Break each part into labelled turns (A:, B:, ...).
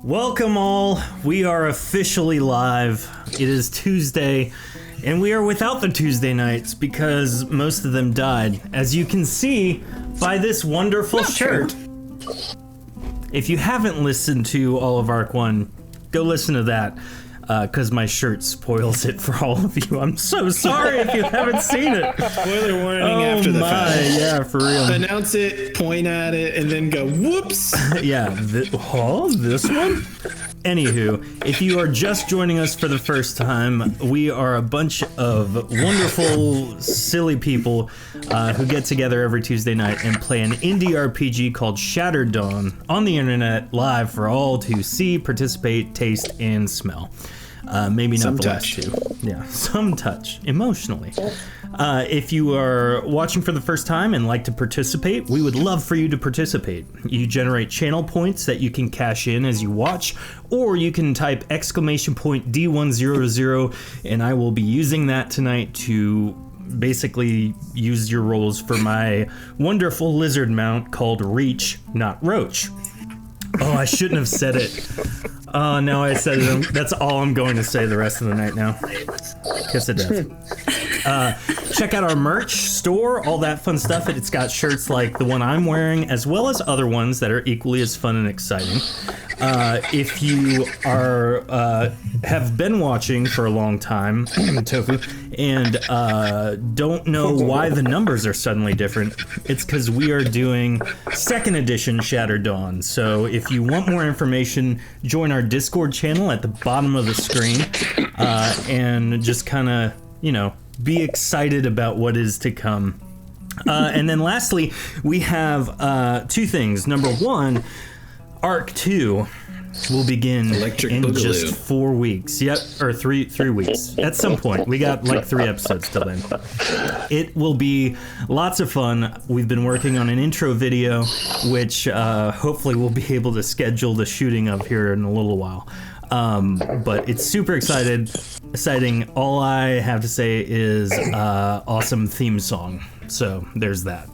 A: Welcome all. We are officially live. It is Tuesday, and we are without the Tuesday nights because most of them died, as you can see by this wonderful shirt. If you haven't listened to all of Arc 1, go listen to that, because my shirt spoils it for all of you. I'm so sorry if you haven't seen it.
B: Spoiler warning after the fact.
A: Yeah, for real.
B: Announce it, point at it, and then go, whoops!
A: Yeah, this one? Anywho, if you are just joining us for the first time, we are a bunch of wonderful, silly people who get together every Tuesday night and play an indie RPG called ShatteredDungeons on the internet, live for all to see, participate, taste, and smell. Maybe not the last two. Yeah, some touch, emotionally. If you are watching for the first time and like to participate, we would love for you to participate. You generate channel points that you can cash in as you watch, or you can type !D100, and I will be using that tonight to basically use your rolls for my wonderful lizard mount called Reach, not Roach. Oh, I shouldn't have said it. Oh, now I said it. That's all I'm going to say the rest of the night now. Kiss of death. Check out our merch store, all that fun stuff. It's got shirts like the one I'm wearing, as well as other ones that are equally as fun and exciting. If you are have been watching for a long time, Tofu, and don't know why the numbers are suddenly different, it's because we are doing 2nd edition ShatteredDungeons. So if you want more information, join our Discord channel at the bottom of the screen, and just kind of, be excited about what is to come. And then lastly, we have 2 things. Number 1, Arc 2 will begin in just 4 weeks. Yep, or three weeks. At some point. We got like 3 episodes till then. It will be lots of fun. We've been working on an intro video, which hopefully we'll be able to schedule the shooting of here in a little while. But it's super exciting. All I have to say is awesome theme song. So there's that.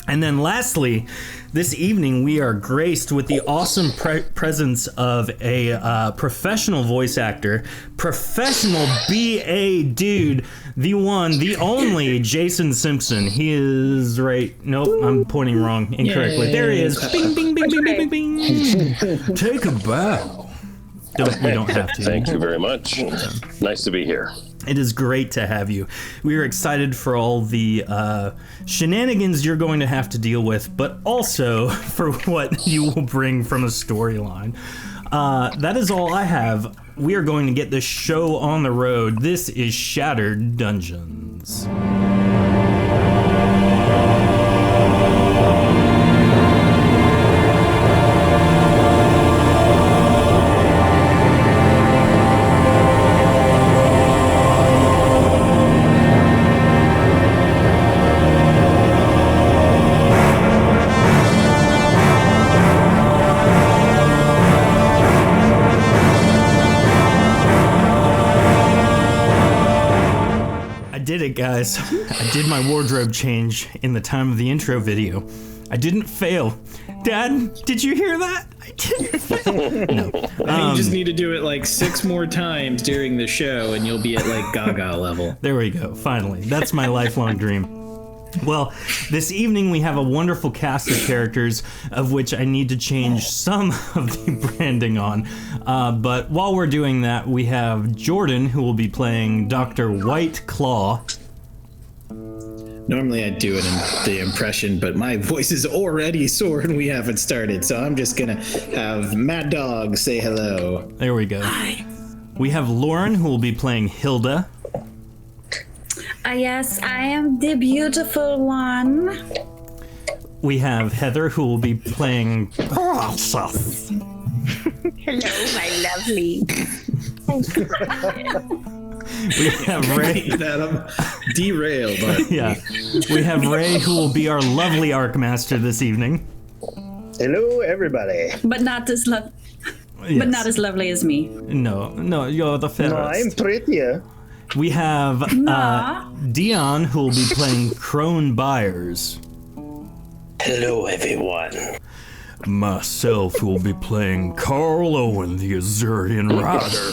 A: And then lastly, this evening we are graced with the awesome presence of a professional voice actor, professional BA dude, the one, the only Jason Simpson. He is right. Nope, I'm pointing wrong incorrectly. There he is. Bing, bing, bing, bing, bing, bing, bing. Take a bow. You don't have to.
C: Thank you very much. Nice to be here.
A: It is great to have you. We are excited for all the shenanigans you're going to have to deal with, but also for what you will bring from a storyline. That is all I have. We are going to get this show on the road. This is ShatteredDungeons. Guys, I did my wardrobe change in the time of the intro video. I didn't fail. Dad, did you hear that? I didn't fail. No.
B: You just need to do it like 6 more times during the show and you'll be at like Gaga level.
A: There we go, finally. That's my lifelong dream. Well, this evening we have a wonderful cast of characters, of which I need to change some of the branding on. But while we're doing that, we have Jordan, who will be playing Dr. White Claw.
B: Normally I'd do it in the impression, but my voice is already sore and we haven't started, so I'm just gonna have Mad Dog say hello.
A: There we go.
D: Hi.
A: We have Lauren, who will be playing Hilda.
D: Yes, I am the beautiful one.
A: We have Heather, who will be playing Process.
D: Hello, my lovely.
A: We have Ray.
B: That I'm derailed. But...
A: Yeah. We have Ray, who will be our lovely Arcmaster this evening.
E: Hello, everybody.
D: But not as lovely.
A: Yes.
D: But not as lovely as me.
A: No, you're the fairest.
E: No, I'm prettier.
A: We have Dion, who will be playing Crone Byers.
C: Hello, everyone.
A: Myself will be playing Carl Owen, the Azurian Rider.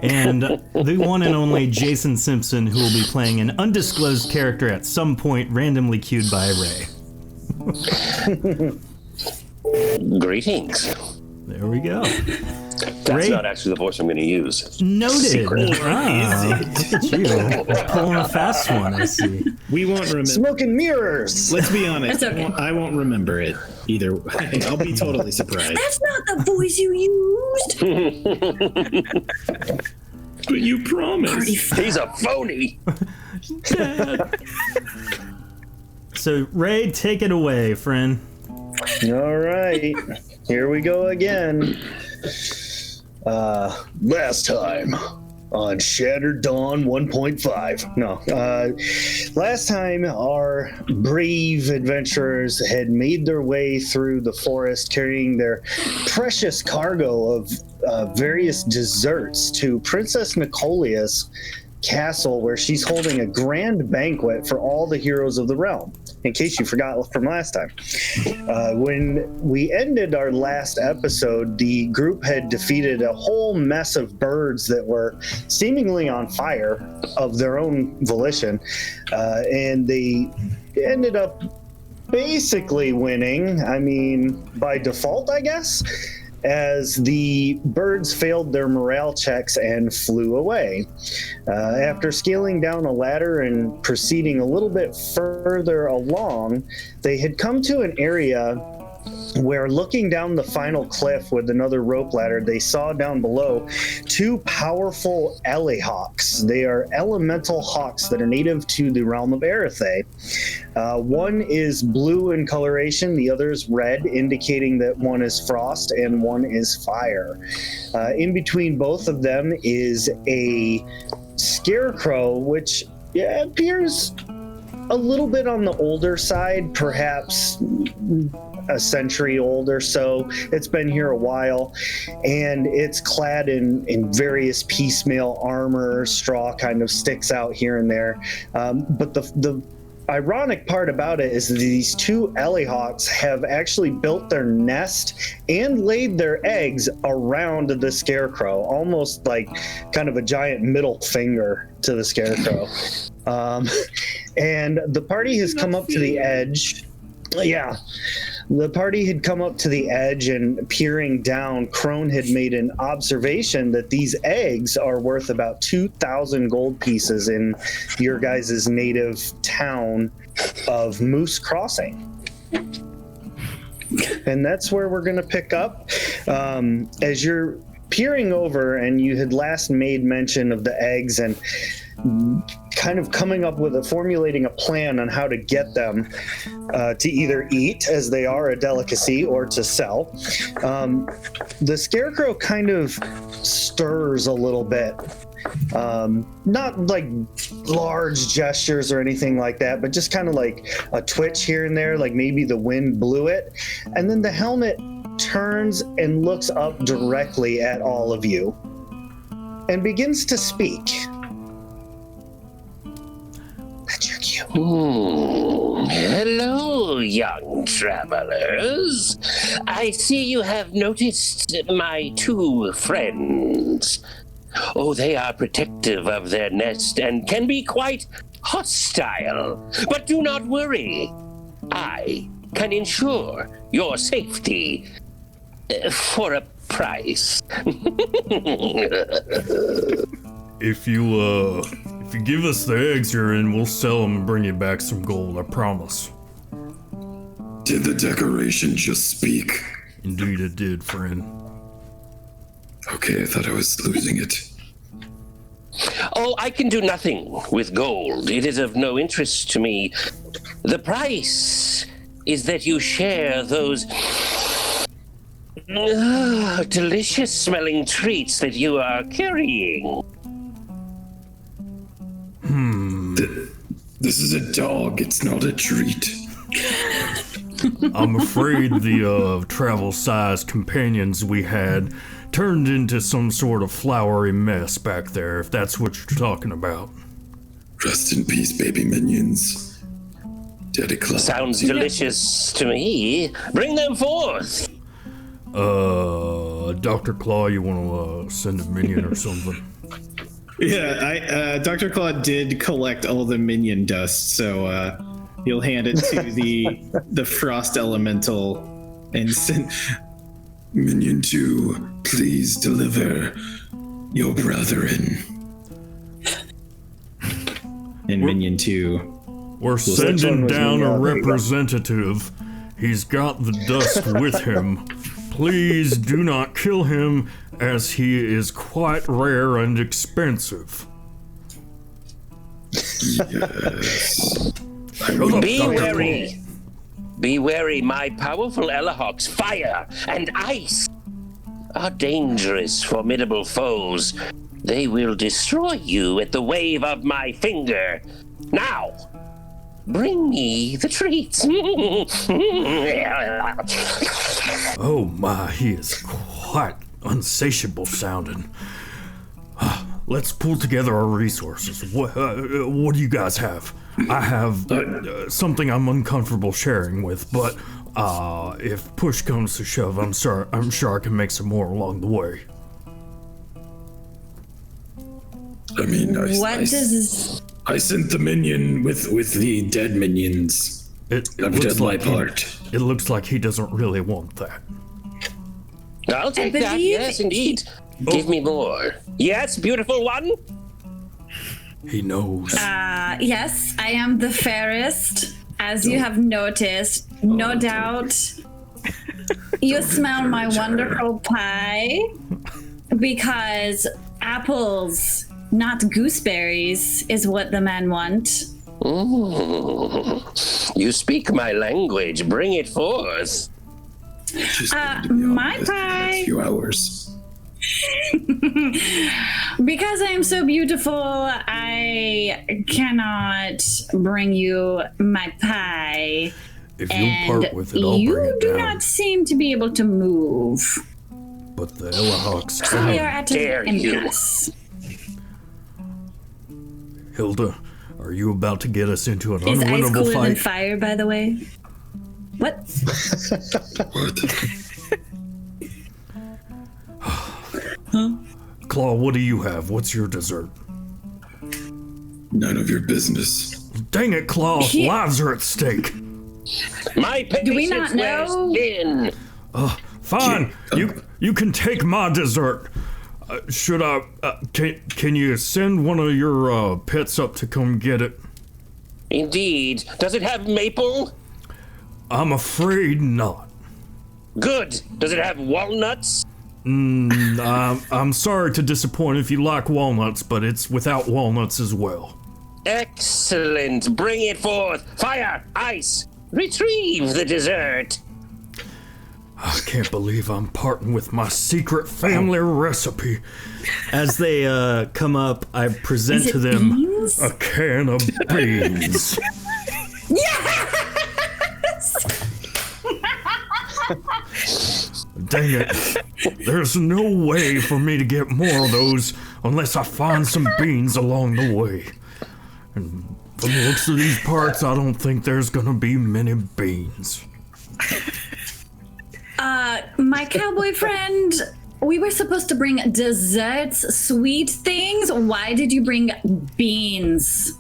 A: And the one and only Jason Simpson, who will be playing an undisclosed character at some point randomly cued by Ray.
C: Greetings.
A: There we go.
C: That's
A: Ray?
C: not actually the voice I'm going to use.
A: Noted. Ah, look at you. Pulling a fast one, I see.
B: We won't remember.
E: Smoke and mirrors.
B: Let's be honest.
D: That's okay.
B: I won't remember it either way. I'll be totally surprised.
D: That's not the voice you used.
B: But you promised.
C: He's a phony.
A: So, Ray, take it away, friend.
E: All right, here we go again. Last time on Shattered Dawn 1.5. No, last time our brave adventurers had made their way through the forest carrying their precious cargo of various desserts to Princess Nicolia's castle, where she's holding a grand banquet for all the heroes of the realm, in case you forgot from last time. When we ended our last episode, the group had defeated a whole mess of birds that were seemingly on fire of their own volition, and they ended up basically winning, I mean, by default, I guess, as the birds failed their morale checks and flew away. After scaling down a ladder and proceeding a little bit further along, they had come to an area where, looking down the final cliff with another rope ladder, they saw down below two powerful elehawks. They are elemental hawks that are native to the realm of Erethe. One is blue in coloration, the other is red, indicating that one is frost and one is fire. In between both of them is a scarecrow, which appears a little bit on the older side, perhaps a century old or so. It's been here a while, and it's clad in various piecemeal armor. Straw kind of sticks out here and there. But the ironic part about it is that these two elehawks have actually built their nest and laid their eggs around the scarecrow, almost like kind of a giant middle finger to the scarecrow. And the party has come up to the edge. Yeah. The party had come up to the edge, and peering down, Crone had made an observation that these eggs are worth about 2,000 gold pieces in your guys' native town of Moose Crossing. And that's where we're going to pick up. As you're peering over, and you had last made mention of the eggs and kind of coming up with formulating a plan on how to get them to either eat, as they are a delicacy, or to sell. The scarecrow kind of stirs a little bit. Not like large gestures or anything like that, but just kind of like a twitch here and there, like maybe the wind blew it. And then the helmet turns and looks up directly at all of you and begins to speak. That's your cue.
C: Hello, young travelers. I see you have noticed my two friends. Oh, they are protective of their nest and can be quite hostile. But do not worry. I can ensure your safety for a price.
A: If you give us the eggs you're in, we'll sell them and bring you back some gold, I promise.
F: Did the decoration just speak?
A: Indeed it did, friend.
F: Okay, I thought I was losing it.
C: Oh, I can do nothing with gold. It is of no interest to me. The price is that you share those delicious smelling treats that you are carrying.
F: This is a dog, it's not a treat.
A: I'm afraid the travel-sized companions we had turned into some sort of flowery mess back there, if that's what you're talking about.
F: Rest in peace, baby minions. Daddy Claw.
C: Sounds delicious to me. Bring them forth.
A: Dr. Claw, you want to send a minion or something?
B: Yeah, Dr. Claw did collect all the minion dust, so you'll hand it to the frost elemental and send.
F: Minion 2, please deliver your brethren.
B: And Minion 2.
A: We're sending down a representative. He's got the dust with him. Please do not kill him, as he is quite rare and expensive.
F: Yes.
C: Be wary. Be wary, my powerful Elahawk's fire and ice are dangerous, formidable foes. They will destroy you at the wave of my finger. Now, bring me the treats.
A: Oh my, he is quite unsatiable sounding. Let's pull together our resources. What do you guys have? I have something I'm uncomfortable sharing with, but if push comes to shove, I'm sure I can make some more along the way.
F: I mean, I sent the minion with the dead minions. I've done my part.
A: It looks like he doesn't really want that.
C: I'll take that, yes, indeed. Give me more. Yes, beautiful one?
A: He knows.
D: Yes, I am the fairest, as you have noticed. No doubt. You smell my wonderful pie, because apples, not gooseberries, is what the men want.
C: Ooh. You speak my language. Bring it forth.
D: My pie.
F: A few hours.
D: Because I am so beautiful, I cannot bring you my pie.
A: If you'll part with it, I'll bring
D: You
A: it
D: do
A: down.
D: not seem to be able to move.
A: But the Elahawks
D: So we are
A: can.
D: at
C: dare
D: an
C: you.
D: impasse.
A: Hilda, are you about to get us into an
D: Is ice
A: unwinnable
D: cooler than
A: fight?
D: fire, by the way? What?
F: What?
A: Claw, what do you have? What's your dessert?
F: None of your business.
A: Dang it, Claw!
D: Here.
A: Lives are at stake.
C: My patience
D: Do we not
C: wears
D: know?
C: thin.
A: Fine, you can take my dessert. Should I? Can you send one of your pets up to come get it?
C: Indeed. Does it have maple?
A: I'm afraid not.
C: Good. Does it have walnuts?
A: I'm sorry to disappoint if you like walnuts, but it's without walnuts as well.
C: Excellent. Bring it forth. Fire, ice. Retrieve the dessert.
A: I can't believe I'm parting with my secret family recipe. As they come up, I present
D: Is
A: to
D: it
A: them
D: beans?
A: a can of beans. Dang it. There's no way for me to get more of those unless I find some beans along the way. And from the looks of these parts, I don't think there's gonna be many beans.
D: My cowboy friend, we were supposed to bring desserts, sweet things. Why did you bring beans?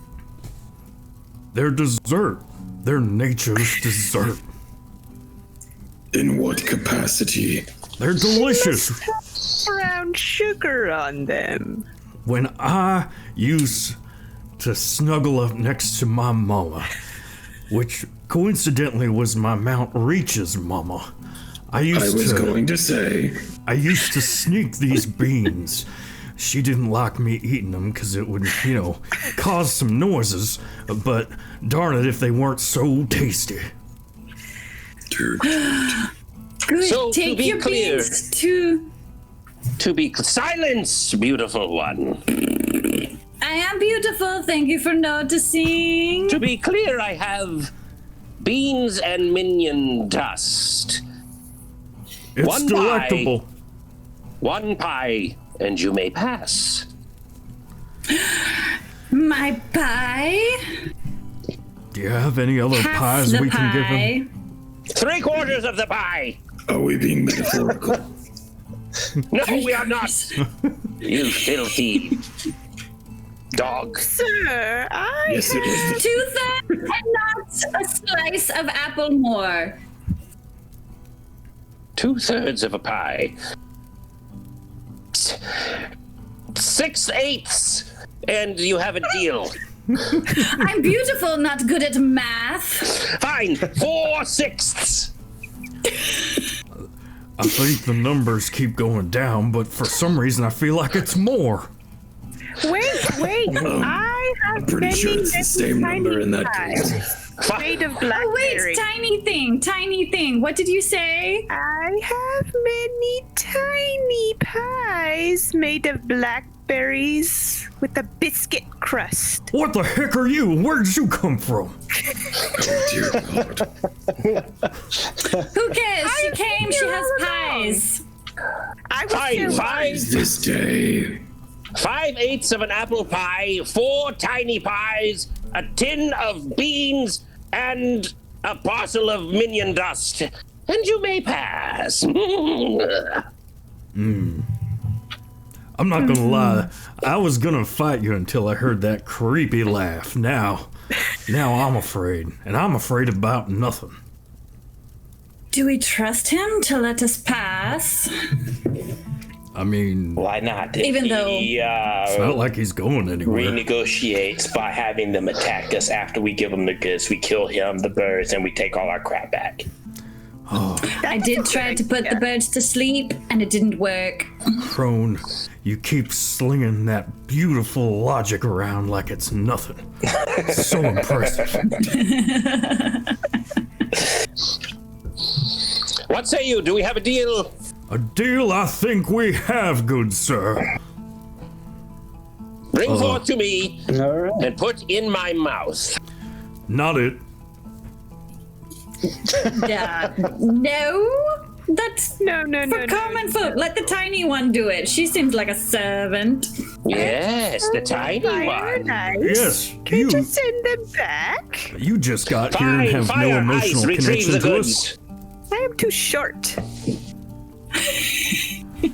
A: They're dessert. They're nature's dessert.
F: In what capacity?
A: They're delicious.
G: Brown sugar on them.
A: When I used to snuggle up next to my mama, which coincidentally was my Mount Reach's mama, I used to sneak these beans. She didn't like me eating them because it would, cause some noises, but darn it if they weren't so tasty.
F: Dude.
D: Good.
C: So, to
D: Take
C: be
D: your
C: clear-
D: beans to.
C: Silence, beautiful one.
D: I am beautiful. Thank you for noticing.
C: To be clear, I have beans and minion dust.
A: It's
C: One
A: delectable.
C: One pie, and you may pass.
D: My pie?
A: Do you have any other pies we can give him?
C: 3/4 of the pie.
F: Are we being metaphorical?
C: No, we are not. You filthy dog.
G: Sir,
F: Yes, it was.
D: 2/3 and not a slice of apple more.
C: 2/3 of a pie. 6/8, and you have a deal.
D: I'm beautiful, not good at math.
C: Fine, 4/6.
A: I think the numbers keep going down, but for some reason I feel like it's more.
G: Wait. I have
F: I'm pretty sure it's the same number in that case.
G: Made of
D: Oh,
G: blackberry.
D: wait, tiny thing. What did you say?
G: I have many tiny pies made of blackberries with a biscuit crust.
A: What the heck are you? Where did you come from?
F: Oh, dear God.
D: Who cares? She came, she has pies.
G: I was
C: Fine,
G: there
C: fine.
F: This day.
C: 5/8 of an apple pie, 4 tiny pies, a tin of beans, and a parcel of minion dust. And you may pass.
A: I'm not gonna lie, I was gonna fight you until I heard that creepy laugh. Now I'm afraid, and I'm afraid about nothing.
D: Do we trust him to let us pass?
A: I mean,
H: Why not?
D: Even though-
A: it's not like he's going anywhere.
H: Renegotiates by having them attack us after we give them the goods. We kill him, the birds, and we take all our crap back.
D: I did try to put the birds to sleep, and it didn't work.
A: Crone, you keep slinging that beautiful logic around like it's nothing. So impressive.
C: What say you? Do we have a deal?
A: A deal I think we have, good sir.
C: Bring forth to me
E: All right.
C: and put in my mouth.
A: Not it.
D: Yeah. No? That's
G: No.
D: for common folk. Let the tiny one do it. She seems like a servant.
C: Yes, the tiny one.
G: Nice.
A: Yes,
G: Can't you send them back?
A: you just got here and
C: Fine,
A: have no
C: fire,
A: emotional
C: ice, retrieve
A: connection
C: the
A: to
C: goods.
A: us.
G: I am too short.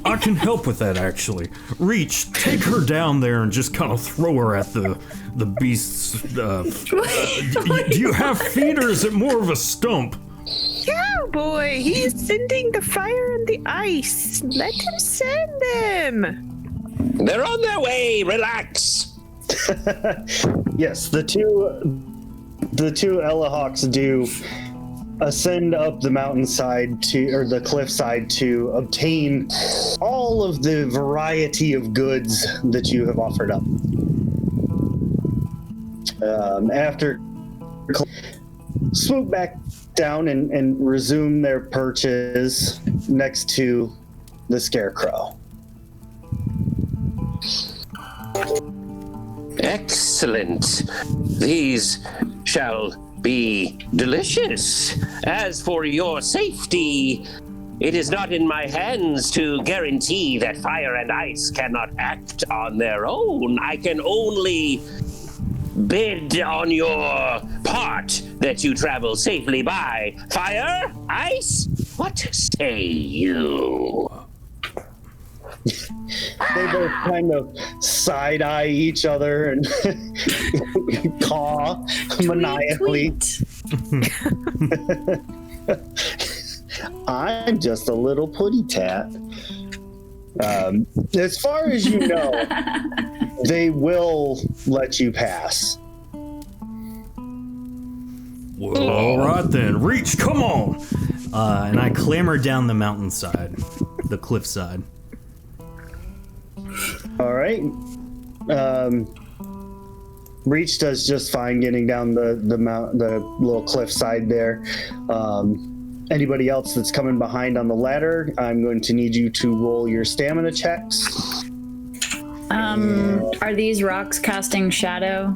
A: I can help with that, actually. Reach, take her down there and just kind of throw her at the beast's. Do you have feet, or is it more of a stump?
G: Cowboy, he is sending the fire and the ice. Let him send them.
C: They're on their way. Relax.
E: Yes, the two Elahawks do ascend up the mountainside or the cliffside to obtain all of the variety of goods that you have offered up. After swoop back down and resume their perches next to the scarecrow.
C: Excellent. These shall be delicious. As for your safety, it is not in my hands to guarantee that fire and ice cannot act on their own. I can only bid on your part that you travel safely by. Fire? Ice? What say you?
E: They both kind of side-eye each other and caw maniacally. I'm just a little putty tat. As far as you know, they will let you pass.
A: Well, all right then. Reach, come on! And I clamber down the mountainside, the cliffside.
E: All right. Reach does just fine getting down the little cliffside there. Anybody else that's coming behind on the ladder, I'm going to need you to roll your stamina checks.
D: Are these rocks casting shadow?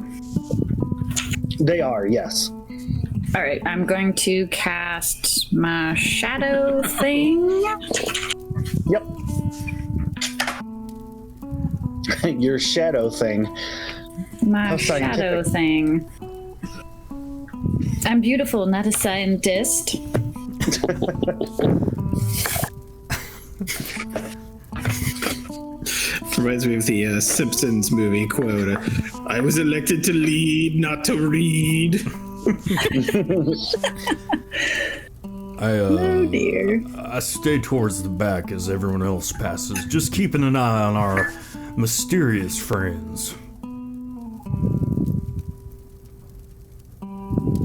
E: They are, yes.
D: All right, I'm going to cast my shadow thing.
E: Yep. Your shadow thing.
D: My
E: How
D: shadow
E: scientific.
D: thing. I'm beautiful, not a scientist.
B: Reminds me of the Simpsons movie quote. I was elected to lead, not to read.
D: Oh dear.
A: I stay towards the back as everyone else passes, just keeping an eye on our mysterious friends.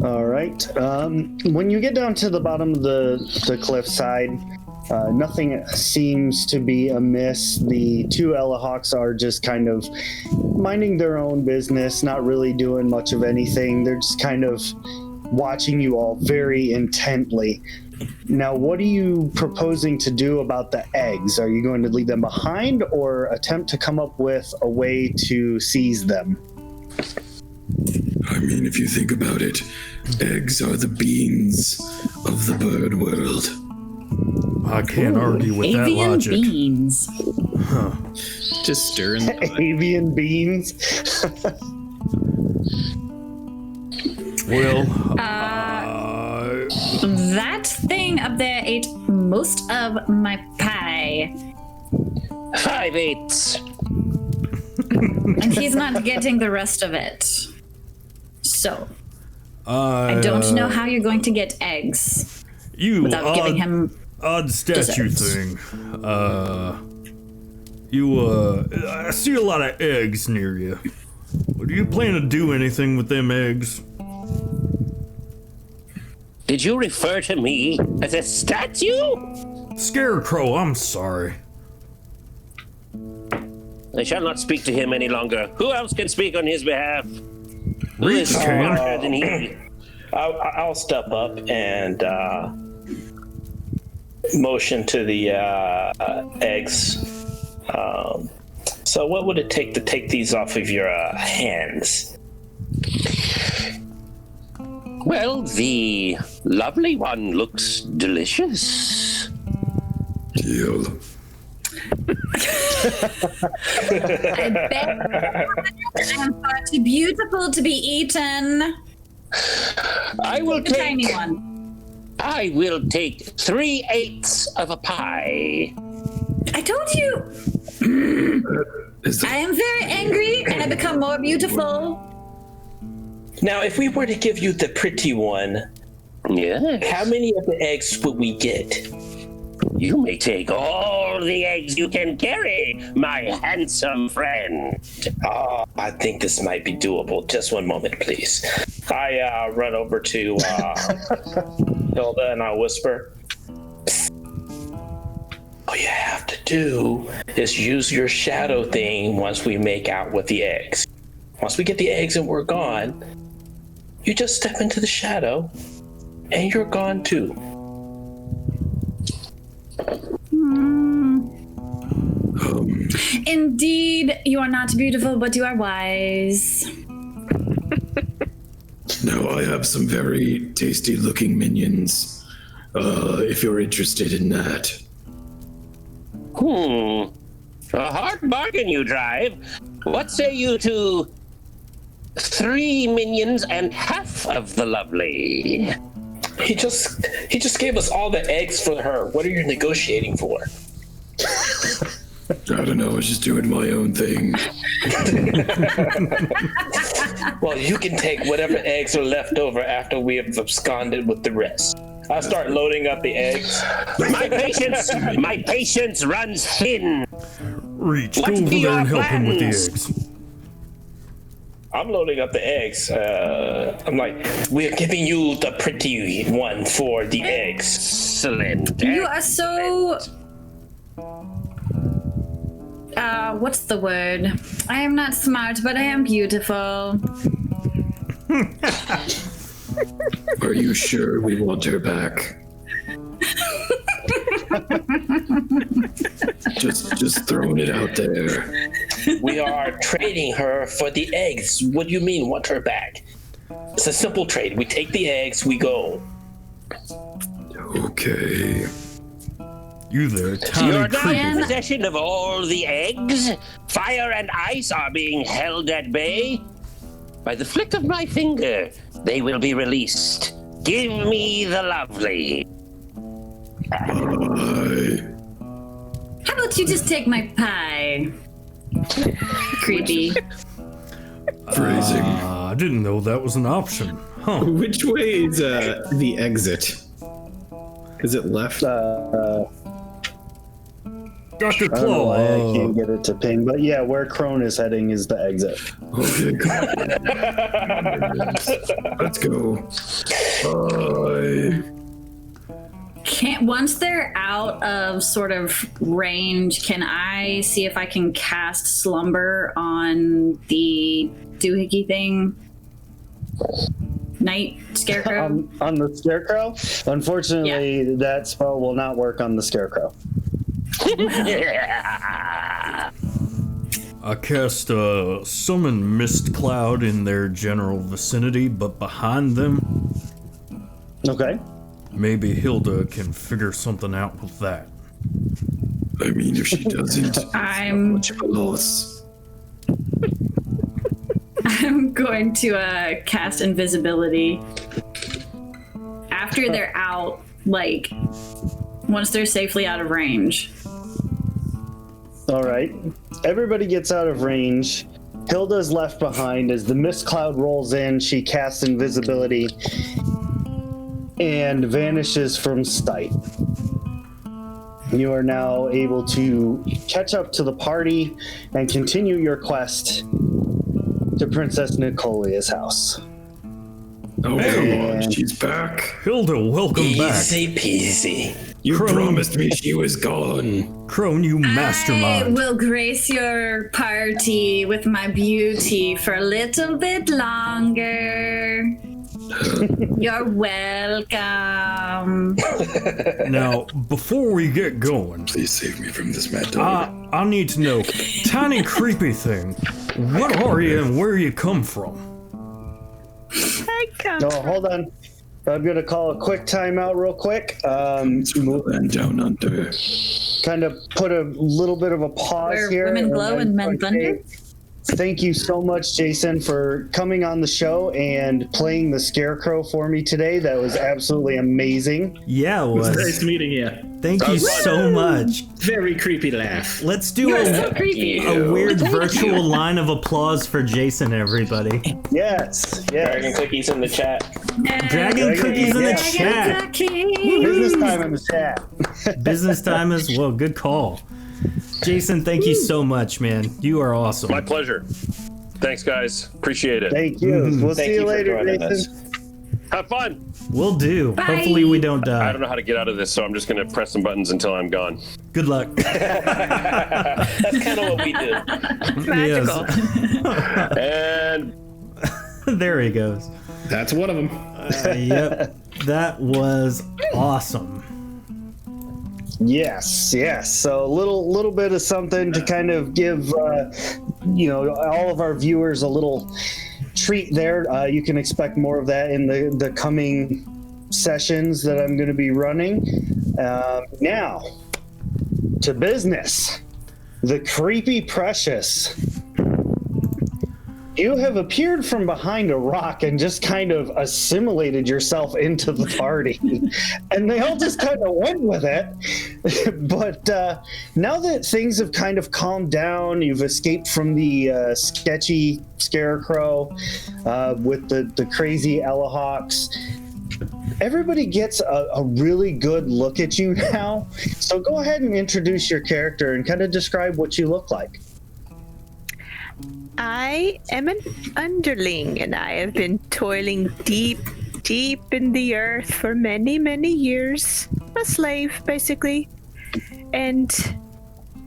E: All right. When you get down to the bottom of the cliffside, nothing seems to be amiss. The two Elahawks are just kind of minding their own business, not really doing much of anything. They're just kind of watching you all very intently. Now, what are you proposing to do about the eggs? Are you going to leave them behind or attempt to come up with a way to seize them?
F: I mean, if you think about it, eggs are the beans of the bird world.
A: I can't argue with that
D: Avian
A: logic.
D: beans.
B: Just stirring the pot.
E: Avian beans?
A: Well,
D: That thing up there ate most of my pie.
C: 5 eighths.
D: And he's not getting the rest of it. So, I don't know how you're going to get eggs
A: you
D: without giving him.
A: odd statue
D: desserts.
A: thing. I see a lot of eggs near you. Do you plan to do anything with them eggs?
C: Did you refer to me as a statue?
A: Scarecrow, I'm sorry.
C: I shall not speak to him any longer. Who else can speak on his behalf? Who
A: Reach
C: is
A: can.
C: smarter than he?
H: I'll step up and motion to the eggs. So what would it take to take these off of your hands?
C: Well, the lovely one looks delicious.
F: Deal.
D: I bet I'm far too beautiful to be eaten.
C: I will
D: The tiny
C: take.
D: one.
C: I will take 3 eighths of a pie.
D: I told you.
F: Is
D: I am very angry, and I become more beautiful.
H: Now, if we were to give you the pretty one,
C: Yes.
H: how many of the eggs would we get?
C: You may take all the eggs you can carry, my handsome friend.
H: I think this might be doable. Just one moment, please. I run over to Hilda and I whisper, all you have to do is use your shadow thing once we make out with the eggs. Once we get the eggs and we're gone, you just step into the shadow and you're gone too.
D: Indeed, you are not beautiful, but you are wise.
F: Now, I have some very tasty looking minions. If you're interested in that.
C: A hard bargain you drive. What say you to 3 minions and half of the lovely?
H: He just gave us all the eggs for her. What are you negotiating for?
F: I don't know, I was just doing my own thing.
H: Well, you can take whatever eggs are left over after we have absconded with the rest. I start loading up the eggs.
C: My patience runs thin.
A: Reach,
C: What
A: go over
C: be
A: there and
C: your
A: help him with the
C: plans?
A: eggs.
H: I'm loading up the eggs. I'm like, we're giving you the pretty one for the eggs.
C: Excellent.
D: You are so. What's the word? I am not smart, but I am beautiful.
F: Are you sure we want her back? just throwing it out there.
H: We are trading her for the eggs. What do you mean, want her back? It's a simple trade. We take the eggs, we go.
F: Okay.
A: You there, tiny
C: You're not
A: creeper.
C: in possession of all the eggs. Fire and ice are being held at bay. By the flick of my finger, they will be released. Give me the lovely.
D: How about you just take my pie? Creepy.
F: Phrasing.
A: I didn't know that was an option. Huh.
B: Which way is the exit? Is it left?
A: Dr.
E: I don't know why I
A: Claw.
E: can't get it to ping, but yeah, where Crone is heading is the exit.
F: Okay, let's go. Bye.
D: Once they're out of sort of range, can I see if I can cast Slumber on the doohickey thing? Night Scarecrow?
E: On the Scarecrow? Unfortunately, that spell will not work on the Scarecrow.
A: I cast summon mist cloud in their general vicinity, but behind them,
E: Okay.
A: maybe Hilda can figure something out with that.
F: I mean, if she doesn't,
D: I'm
F: much of a loss.
D: I'm going to cast invisibility after they're out, like once they're safely out of range.
E: All right. Everybody gets out of range. Hilda's left behind as the mist cloud rolls in. She casts invisibility and vanishes from sight. You are now able to catch up to the party and continue your quest to Princess Nicolia's house.
F: Oh, come on, she's back.
A: Hilda, welcome back.
H: Easy peasy.
F: You
A: Crone.
F: promised me she was gone.
A: Crone, you
D: I
A: mastermind.
D: will grace your party with my beauty for a little bit longer. You're welcome.
A: Now, before we get going,
F: Please save me from this mad dog.
A: I need to know, tiny creepy thing, what are you and where you come from?
G: I come.
E: Oh, hold on. I'm going to call a quick timeout real quick.
F: And down under.
E: Kind of put a little bit of a pause
D: Where
E: here.
D: women glow and men
E: Okay.
D: thunder?
E: Thank you so much, Jason, for coming on the show and playing the Scarecrow for me today. That was absolutely amazing.
A: Yeah, it was.
B: Nice meeting you.
A: Thank you so much.
B: Very creepy laugh.
A: Let's do
D: You're so
A: a
D: creepy.
A: weird virtual line of applause for Jason, everybody.
E: Yes,
H: Dragon
E: yes.
H: cookies in the chat.
A: Dragon cookies in the
E: Yeah.
A: chat.
E: Business time in the chat.
A: Business time as well. Good call. Jason, thank you so much, man. You are awesome.
I: My pleasure. Thanks, guys. Appreciate it.
E: Thank you. We'll
H: Thank
E: see you
H: you for
E: later,
H: joining
E: Jason.
H: us.
I: Have fun.
A: We'll do. Hopefully we don't
I: I
A: die.
I: don't know how to get out of this, so I'm just going to press some buttons until I'm gone.
A: Good luck.
H: That's kind of what we do.
G: Magical.
I: And
A: There he goes.
B: That's one of them.
A: Yep. That was awesome.
E: Yes, yes. So a little bit of something to kind of give, all of our viewers a little treat there. You can expect more of that in the coming sessions that I'm going to be running. Now, to business. The Creepy Precious. You have appeared from behind a rock and just kind of assimilated yourself into the party. And they all just kind of went with it. But now that things have kind of calmed down, you've escaped from the sketchy Scarecrow with the crazy Elahawks. Everybody gets a really good look at you now. So go ahead and introduce your character and kind of describe what you look like.
G: I am an underling, and I have been toiling deep in the earth for many, many years. A slave, basically. And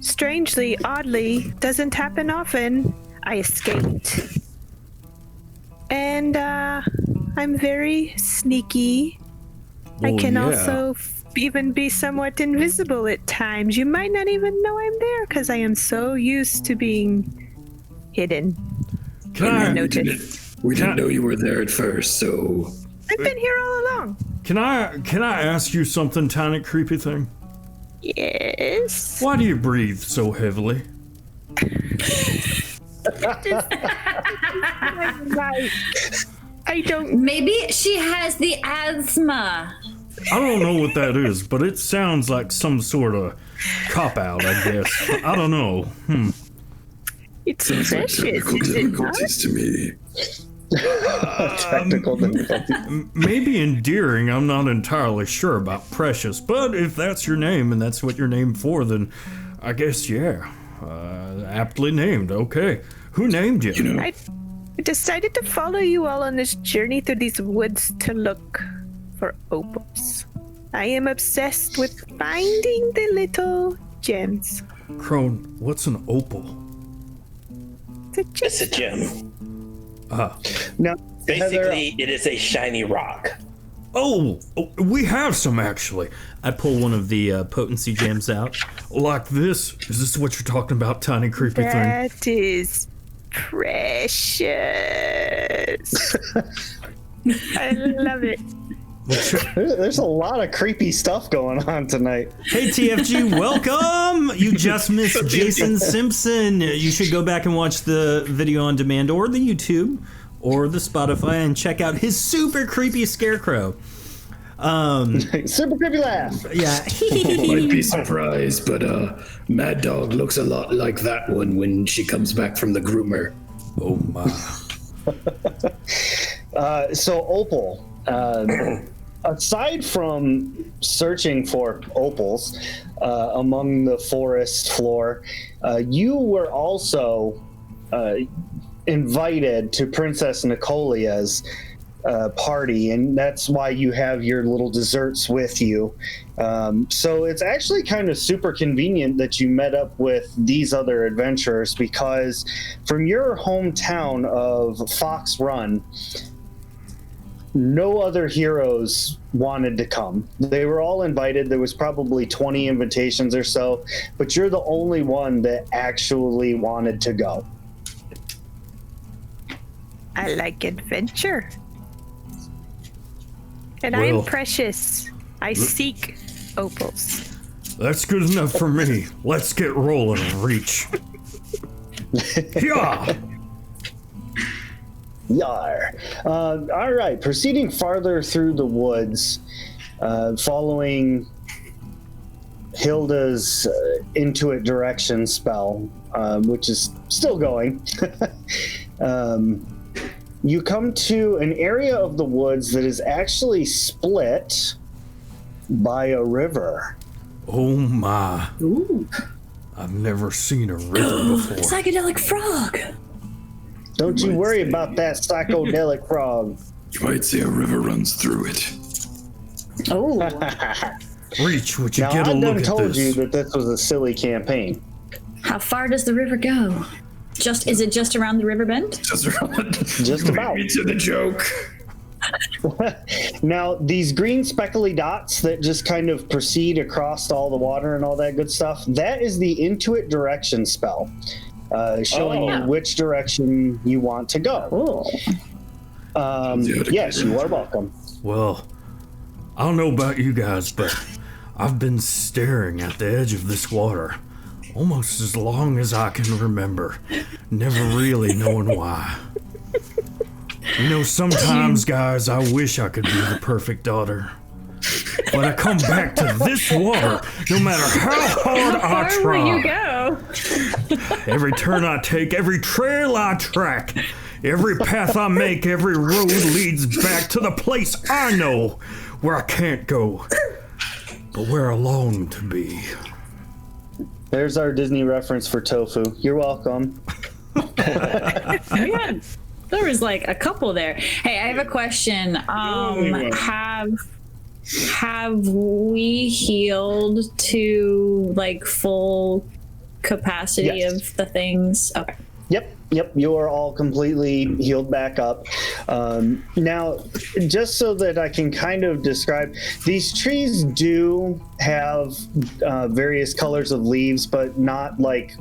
G: strangely, oddly, doesn't happen often, I escaped. And I'm very sneaky. I
A: Oh,
G: can
A: yeah.
G: also even be somewhat invisible at times. You might not even know I'm there because I am so used to being hidden.
A: Can I,
F: We didn't know you were there at first, so
G: I've been here all along.
A: can I ask you something, tiny creepy thing?
G: Yes.
A: Why do you breathe so heavily?
G: Right. I don't.
D: Maybe she has the asthma.
A: I don't know what that is, but it sounds like some sort of cop-out, I guess. I don't know.
G: It's precious, is it not?
F: To me.
E: Technical difficulty.
A: Maybe endearing, I'm not entirely sure about precious, but if that's your name and that's what you're named for, then I guess, yeah. Aptly named, okay. Who named you?
G: I decided to follow you all on this journey through these woods to look for opals. I am obsessed with finding the little gems.
A: Crone, what's an opal?
H: It's a gem.
E: Now,
H: Basically, it is a shiny rock.
A: Oh, we have some actually. I pull one of the potency gems out. Like this. Is this what you're talking about, tiny creepy thing?
G: That is precious. I love it.
E: There's a lot of creepy stuff going on tonight.
A: Hey TFG, welcome! You just missed Jason Simpson. You should go back and watch the video on demand or the YouTube or the Spotify and check out his super creepy scarecrow.
E: Super creepy laugh.
A: Yeah.
F: Might be surprised, but Mad Dog looks a lot like that one when she comes back from the groomer.
A: Oh my.
E: So Opal, aside from searching for opals among the forest floor, you were also invited to Princess Nicolia's party, and that's why you have your little desserts with you. So it's actually kind of super convenient that you met up with these other adventurers, because from your hometown of Fox Run, no other heroes wanted to come. They were all invited. There was probably 20 invitations or so, but you're the only one that actually wanted to go.
G: I like adventure. And
A: Well,
G: I'm precious. I seek opals.
A: That's good enough for me. Let's get rolling and reach. Yeah.
E: Yar. All right, proceeding farther through the woods, following Hilda's Intuit direction spell, which is still going. You come to an area of the woods that is actually split by a river.
A: Oh my.
D: Ooh.
A: I've never seen a river before.
D: Psychedelic frog.
E: Don't you worry about that psychedelic frog.
F: You might say a river runs through it.
D: Oh.
A: Reach, would you
E: Now,
A: get a
E: I
A: look
E: done
A: at
E: told you
A: this?
E: that this was a silly campaign.
D: How far does the river go? Is it just around the river bend?
F: Just run.
E: Just about.
F: Beat me to the joke.
E: Now, these green speckly dots that just kind of proceed across all the water and all that good stuff, that is the Intuit direction spell, showing you which direction you want to go. Yes, you are welcome.
A: Well, I don't know about you guys, but I've been staring at the edge of this water almost as long as I can remember, never really knowing why. You know, sometimes, guys, I wish I could be the perfect daughter. But I come back to this water, no matter how hard I try.
D: Where will you go?
A: Every turn I take, every trail I track, every path I make, every road leads back to the place I know where I can't go, but where I long to be.
E: There's our Disney reference for tofu. You're welcome.
D: Yeah, there was like a couple there. Hey, I have a question. Have we healed to like full capacity of the things? Okay.
E: Yep, you are all completely healed back up. Now, just so that I can kind of describe, these trees do have various colors of leaves, but not like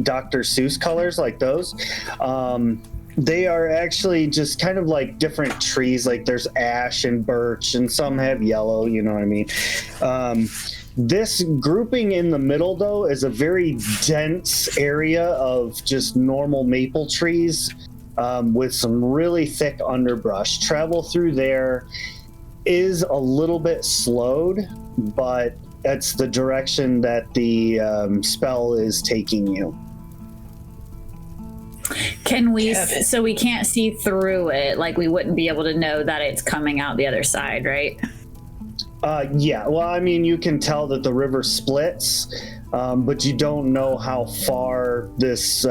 E: Dr. Seuss colors like those. They are actually just kind of like different trees, like there's ash and birch, and some have yellow, you know what I mean? This grouping in the middle, though, is a very dense area of just normal maple trees with some really thick underbrush. Travel through there is a little bit slowed, but it's the direction that the spell is taking you.
D: Can we, so we can't see through it, like we wouldn't be able to know that it's coming out the other side, right?
E: Yeah, well, I mean, you can tell that the river splits, but you don't know how far this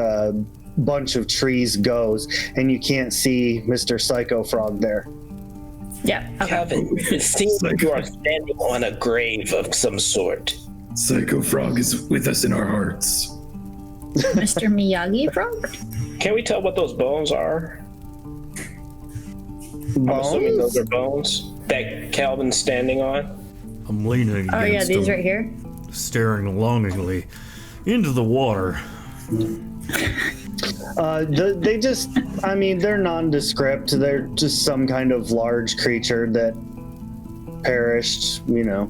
E: bunch of trees goes, and you can't see Mr. Psycho Frog there.
D: Yeah. Okay.
H: Calvin, it seems like you are standing on a grave of some sort.
F: Psycho Frog is with us in our hearts.
D: Mr. Miyagi Frog?
H: Can we tell what those bones are?
E: Bones?
H: I'm assuming those are bones that Calvin's standing on.
A: I'm leaning
D: Oh, yeah,
A: against
D: these
A: him,
D: right here.
A: staring longingly into the water.
E: They just, I mean, they're nondescript. They're just some kind of large creature that perished, you know,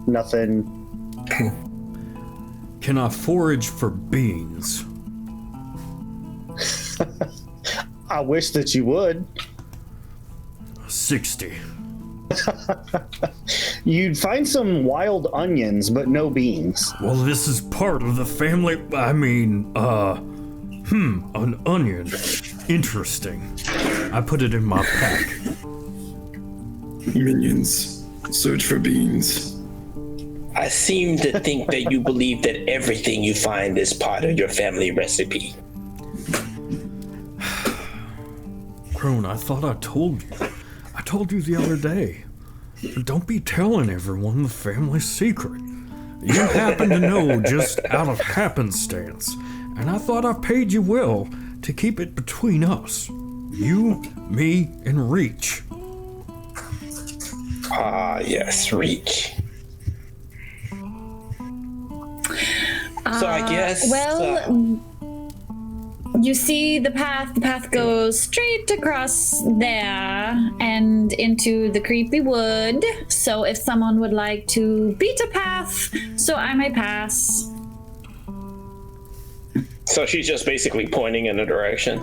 E: nothing.
A: Can I forage for beans?
E: I wish that you would.
A: 60.
E: You'd find some wild onions, but no beans.
A: Well, this is part of the family. I mean, an onion. Interesting. I put it in my pack.
F: Minions, search for beans.
H: I seem to think that you believe that everything you find is part of your family recipe.
A: Crone, I thought I told you. I told you the other day. Don't be telling everyone the family secret. You happen to know just out of happenstance, and I thought I paid you well to keep it between us. You, me, and Reach.
H: Ah, yes, Reach. So I guess...
D: You see the path goes straight across there and into the creepy wood. So if someone would like to beat a path, so I may pass.
H: So she's just basically pointing in a direction?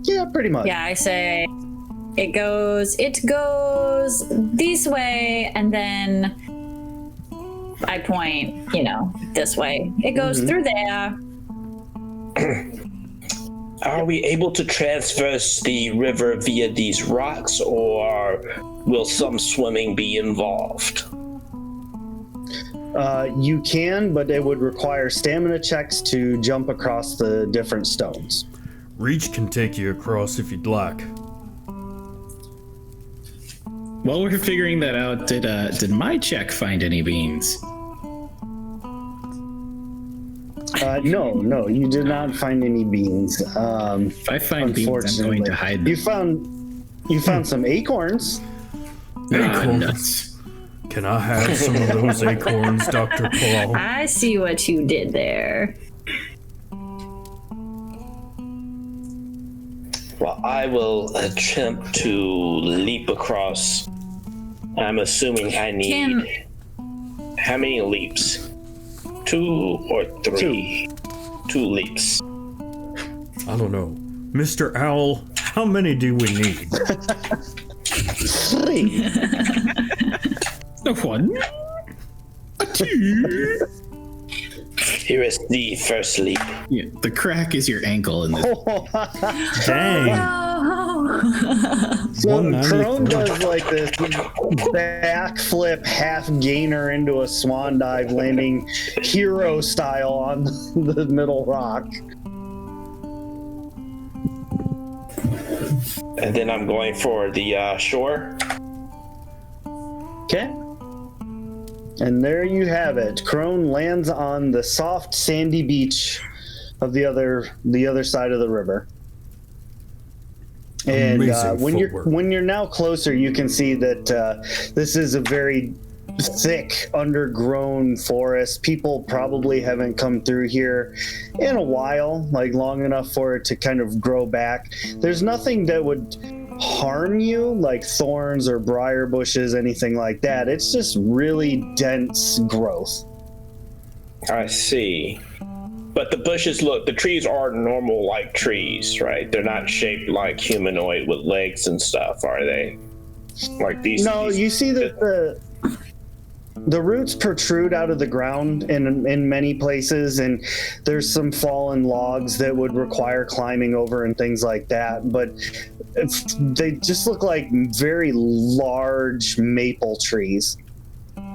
E: Yeah, pretty much.
D: Yeah, I say it goes this way, and then I point, this way. It goes through there.
H: Are we able to traverse the river via these rocks, or will some swimming be involved?
E: You can, but it would require stamina checks to jump across the different stones.
A: Reach can take you across if you'd like.
B: While we're figuring that out, did my check find any beans?
E: No, you did not find any beans.
B: If I find beans, I'm going to hide them.
E: You found some acorns.
B: Nuts.
A: Can I have some of those acorns, Dr. Paul?
D: I see what you did there.
H: Well, I will attempt to leap across. I'm assuming I need... How many leaps? 2 or 3? 2 leaps.
A: I don't know. Mr. Owl, how many do we need?
E: 3.
B: A 1. A 2.
H: Here is the first leap.
B: Yeah, the crack is your ankle in this.
A: Dang.
E: So Crone does like this backflip half gainer into a swan dive, landing hero style on the middle rock.
H: And then I'm going for the shore.
E: Okay. And there you have it. Crone lands on the soft sandy beach of the other side of the river. And when you're now closer, you can see that this is a very thick, undergrown forest. People probably haven't come through here in a while, like long enough for it to kind of grow back. There's nothing that would harm you, like thorns or briar bushes, anything like that. It's just really dense growth.
H: I see. But the trees are normal like trees, right? They're not shaped like humanoid with legs and stuff, are they? Like these?
E: No, you see that the roots protrude out of the ground in many places, and there's some fallen logs that would require climbing over and things like that. But they just look like very large maple trees.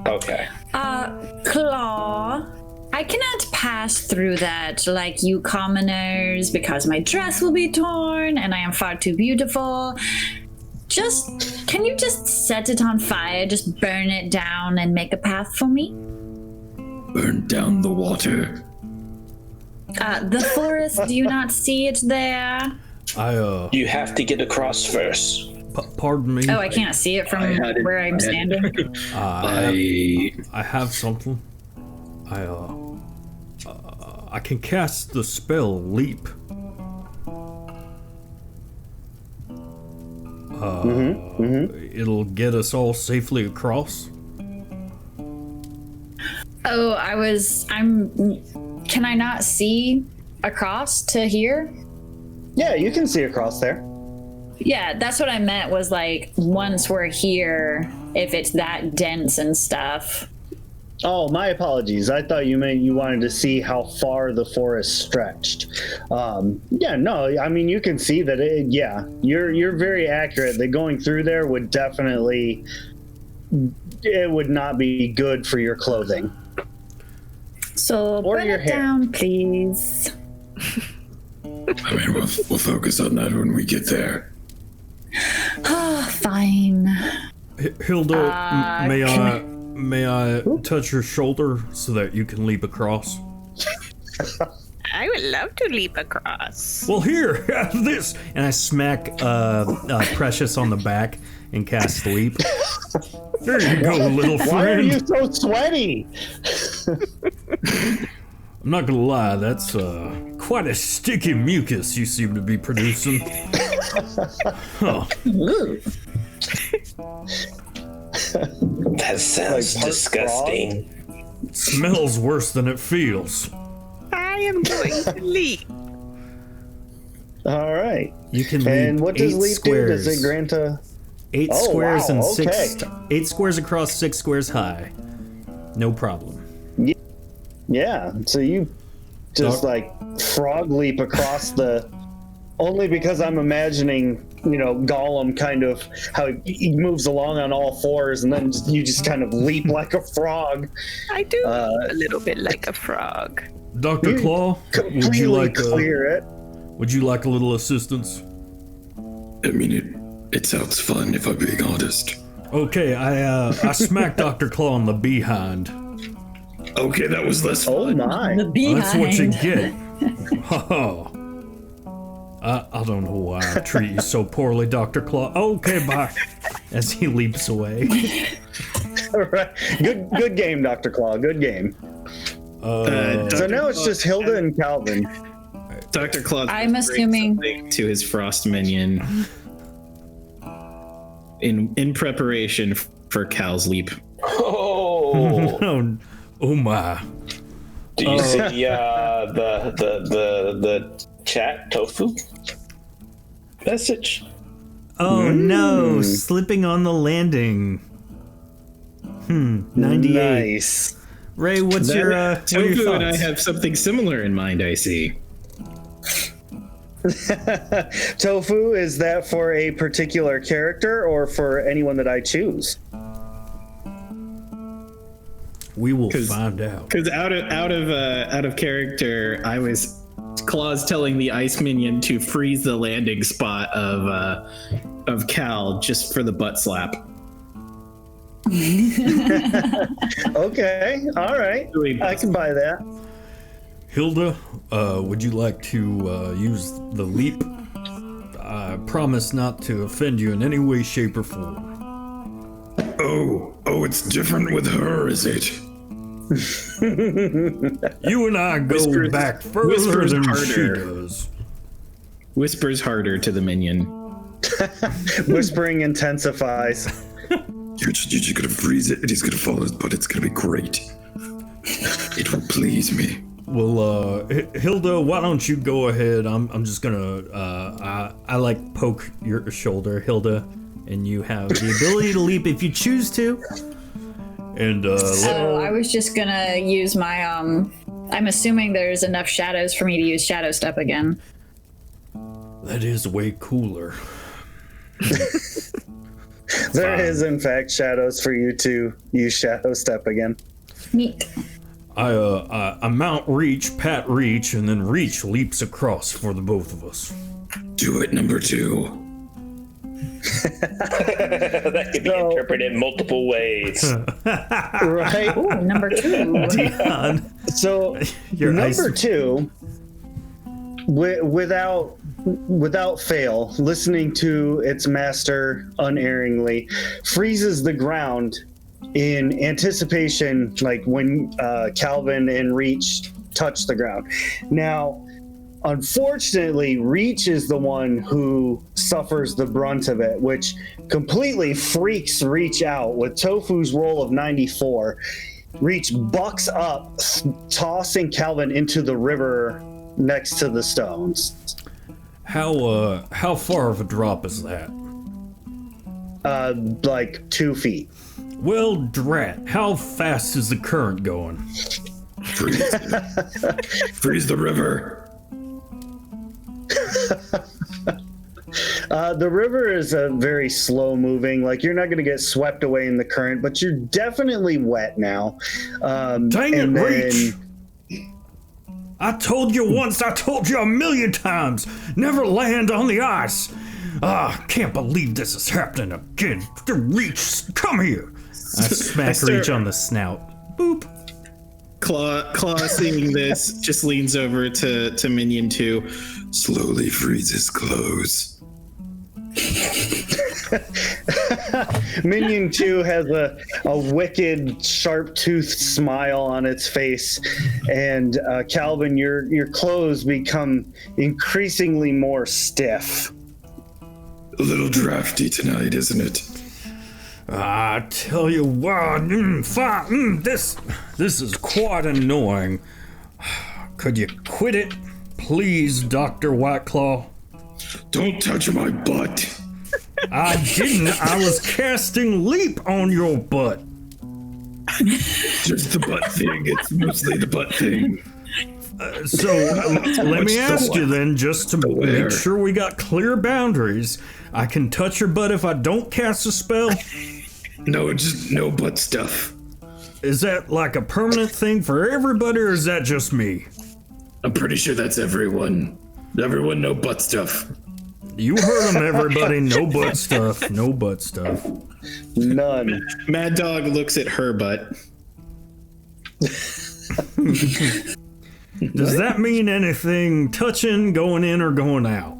H: Okay.
D: Claw, I cannot pass through that like you commoners because my dress will be torn and I am far too beautiful. Can you just set it on fire, just burn it down and make a path for me?
F: Burn down the water.
D: The forest, do you not see it there?
H: You have to get across first.
A: Pardon me.
D: Oh, I can't see it from where I'm standing.
A: I have something. I can cast the spell Leap. It'll get us all safely across.
D: Oh, can I not see across to here?
E: Yeah, you can see across there.
D: Yeah, that's what I meant was like once we're here, if it's that dense and stuff.
E: Oh, my apologies. I thought you meant you wanted to see how far the forest stretched. Yeah, no, I mean, you can see that you're very accurate. That going through there would definitely, it would not be good for your clothing.
D: So
E: or
D: burn
E: your
D: it
E: hair.
D: down, please.
F: I mean, we'll focus on that when we get there.
D: Fine.
A: Hilda, may I touch your shoulder so that you can leap across?
G: I would love to leap across.
A: Well, here, have this. And I smack Precious on the back and cast Leap. There you go, little friend.
E: Why are you so sweaty?
A: I'm not gonna lie, that's quite a sticky mucus you seem to be producing. Huh.
H: That sounds disgusting.
A: Smells worse than it feels.
G: I am going to leap.
E: All right.
A: You can leap
E: And what does
A: 8
E: leap
A: squares.
E: do? Does it grant a...
A: 8
E: Oh,
A: squares
E: wow,
A: and
E: okay.
A: 8 squares across, 6 squares high. No problem.
E: Yeah, so you just like frog leap across the... Only because I'm imagining, Gollum kind of how he moves along on all fours, and then you just kind of leap like a frog.
G: I do a little bit like a frog.
A: Dr. Claw, would you like
E: clear it?
A: Would you like a little assistance?
F: I mean, it sounds fun if I'm being honest.
A: Okay, I smacked Dr. Claw on the behind.
F: Okay, that was less fun.
E: Oh my.
D: The behind.
A: That's what you get. Oh. I don't know why I treat you so poorly, Dr. Claw. Okay, bye. As he leaps away.
E: All right. Good game, Dr. Claw. Good game. So now it's just Hilda and Calvin.
B: Dr. Claus.
D: I'm assuming
B: to his frost minion in preparation for Cal's leap.
H: Oh.
A: Oh my.
H: Do you see the chat tofu message?
A: Oh no, slipping on the landing. 98.
E: Nice.
A: Ray, what's your what are your
B: Tofu
A: thoughts?
B: and I have something similar in mind, I see.
E: Tofu, is that for a particular character or for anyone that I choose?
A: We will find out.
B: Because out of character, I was Claus telling the ice minion to freeze the landing spot of Cal just for the butt slap.
E: Okay, all right. I can buy that.
A: Hilda, would you like to use the leap? I promise not to offend you in any way, shape, or form.
F: Oh, it's different with her, is it?
A: You and I go back further than she does.
B: Whispers harder to the minion.
E: Whispering intensifies.
F: You're just gonna freeze it, and he's gonna fall in his butt. It's gonna be great. It will please me.
A: Well, Hilda, why don't you go ahead? I'm just gonna, I like poke your shoulder, Hilda, and you have the ability to leap if you choose to. And,
D: I was just gonna use my, I'm assuming there's enough shadows for me to use Shadow Step again.
A: That is way cooler.
E: There is, in fact, shadows for you to use Shadow Step again.
D: Neat.
A: I mount Reach, pat Reach, and then Reach leaps across for the both of us.
F: Do it, number 2.
H: That could be interpreted multiple ways.
E: Right?
D: Ooh, number 2.
A: Dion.
E: So, number 2, without fail, listening to its master unerringly, freezes the ground in anticipation, like when Calvin and Reach touch the ground. Now, unfortunately, Reach is the one who suffers the brunt of it, which completely freaks Reach out. With Tofu's roll of 94, Reach bucks up, tossing Calvin into the river next to the stones.
A: How far of a drop is that?
E: Like 2 feet.
A: Well, drat, how fast is the current going?
F: Freeze the river.
E: The river is very slow moving. Like, you're not going to get swept away in the current, but you're definitely wet now.
A: Dang it, Reach! I told you once, I told you a million times, never land on the ice. Can't believe this is happening again. Reach, come here. I smack Reach on the snout. Boop.
B: Claw seeing this, just leans over to Minion 2.
F: Slowly freezes clothes.
E: Minion 2 has a wicked, sharp-toothed smile on its face, and Calvin, your clothes become increasingly more stiff.
F: A little drafty tonight, isn't it?
A: I tell you what, this is quite annoying. Could you quit it, please, Dr. Whiteclaw?
F: Don't touch my butt.
A: I didn't. I was casting leap on your butt.
F: Just the butt thing. It's mostly the butt thing.
A: So let me ask you then, just to make sure we got clear boundaries. I can touch your butt if I don't cast a spell?
F: No, just no butt stuff.
A: Is that like a permanent thing for everybody, or is that just me?
F: I'm pretty sure that's everyone. Everyone, no butt stuff.
A: You heard them, everybody. No butt stuff. No butt stuff.
E: None.
B: Mad Dog looks at her butt.
A: Does that mean anything touching, going in, or going out?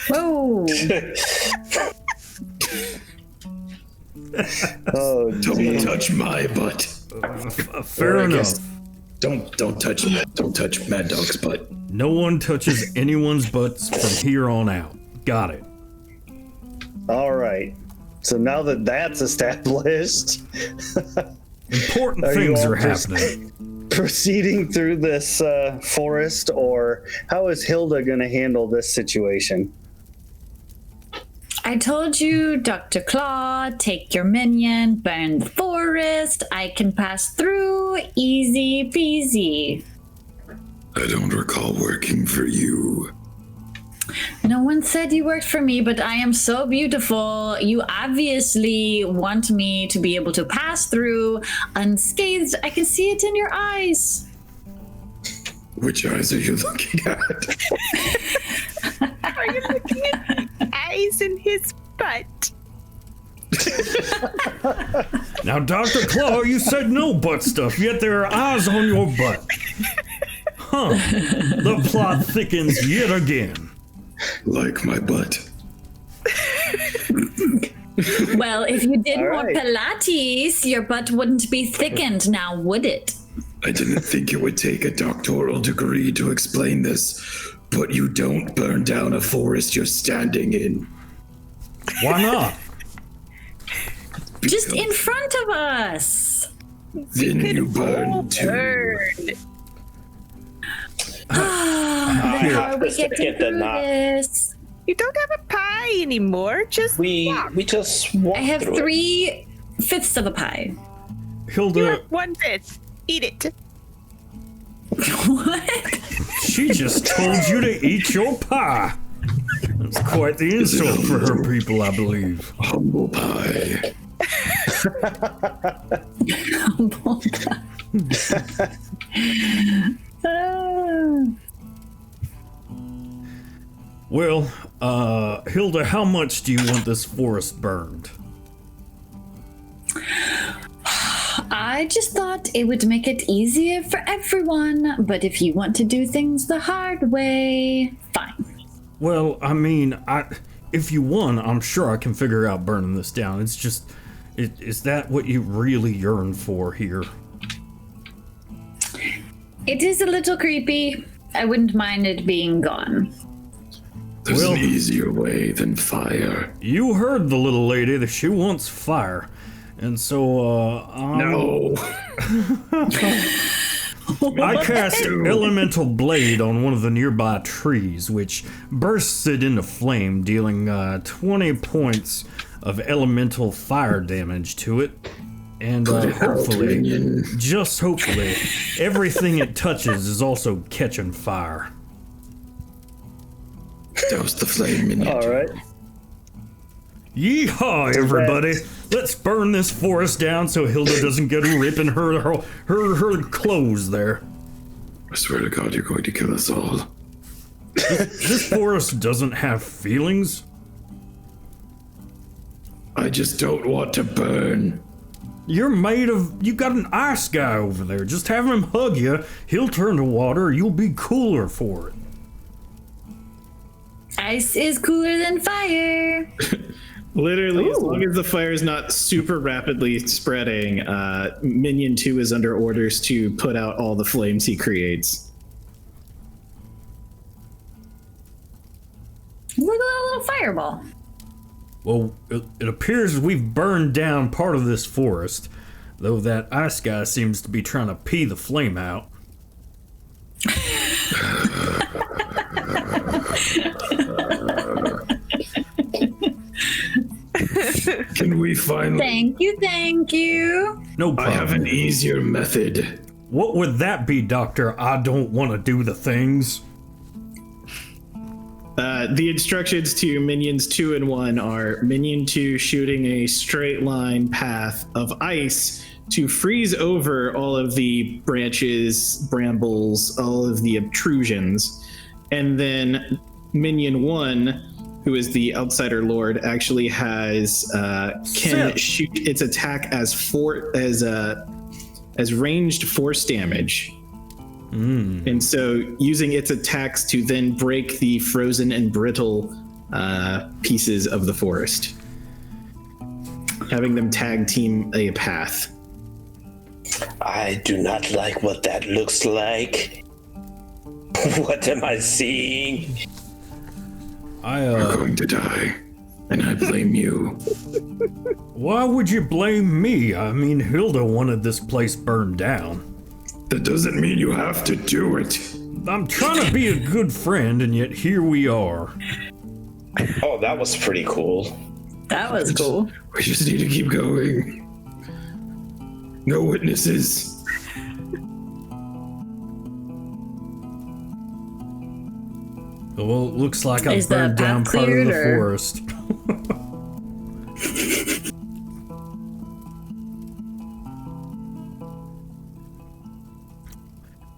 D: Whoa.
E: Oh,
F: don't touch my butt.
A: Fair enough.
F: Don't touch Mad Dog's butt.
A: No one touches anyone's butts from here on out. Got it.
E: All right. So now that that's established,
A: important things are happening.
E: Proceeding through this forest, or how is Hilda going to handle this situation?
D: I told you, Dr. Claw, take your minion, burn the forest. I can pass through, easy peasy.
F: I don't recall working for you.
D: No one said you worked for me, but I am so beautiful. You obviously want me to be able to pass through unscathed. I can see it in your eyes.
F: Which eyes are you looking at?
G: Are you looking at eyes in his butt?
A: Now, Dr. Claw, you said no butt stuff, yet there are eyes on your butt. Huh. The plot thickens yet again.
F: Like my butt.
D: Well, if you did more
E: right.
D: Pilates, your butt wouldn't be thickened now, would it?
F: I didn't think it would take a doctoral degree to explain this, but you don't burn down a forest you're standing in.
A: Why not?
D: Just in front of us.
F: Then you burn too.
D: we get to do this.
G: You don't have a pie anymore. Just
H: we just walk.
D: I have
H: through
D: 3/5 of a pie.
A: Hilda,
G: You have 1/5. Eat it.
D: What?
A: she just told you to eat your pie. That's quite the insult for her people, I believe.
F: Humble pie.
A: Well, Hilda, how much do you want this forest burned?
D: I just thought it would make it easier for everyone, but if you want to do things the hard way, fine.
A: Well, I mean, if you won, I'm sure I can figure out burning this down. It's just, is that what you really yearn for here?
D: It is a little creepy. I wouldn't mind it being gone.
F: There's an easier way than fire.
A: You heard the little lady that she wants fire. And so,
F: No.
A: I cast Elemental Blade on one of the nearby trees, which bursts it into flame, dealing 20 points of elemental fire damage to it. And hopefully, just hopefully, everything it touches is also catching fire.
F: Douse the flame minion.
E: All right.
A: Yeehaw, everybody! Let's burn this forest down so Hilda doesn't get a rip in her clothes there.
F: I swear to God, you're going to kill us all.
A: This forest doesn't have feelings.
F: I just don't want to burn.
A: You got an ice guy over there. Just have him hug you. He'll turn to water. You'll be cooler for it.
D: Ice is cooler than fire.
B: Literally, as long as the fire is not super rapidly spreading, Minion 2 is under orders to put out all the flames he creates.
D: Look at that little fireball.
A: Well, it appears we've burned down part of this forest, though that ice guy seems to be trying to pee the flame out.
F: Can we finally...
D: Thank you.
A: No problem.
F: I have an easier method.
A: What would that be, Doctor? I don't want to do the things.
B: The instructions to Minions 2 and 1 are Minion 2 shooting a straight line path of ice to freeze over all of the branches, brambles, all of the obtrusions. And then Minion 1, who is the Outsider Lord, actually can shoot its attack as ranged force damage. And so using its attacks to then break the frozen and brittle pieces of the forest. Having them tag team a path.
H: I do not like what that looks like. What am I seeing?
F: You're going to die, and I blame you.
A: Why would you blame me? I mean, Hilda wanted this place burned down.
F: That doesn't mean you have to do it.
A: I'm trying to be a good friend, and yet here we are.
H: Oh, that was pretty cool.
D: That was cool.
F: We just need to keep going. No witnesses.
A: Well, it looks like I've
D: Is the
A: burned down
D: path
A: part of the
D: cleared, or-
A: forest.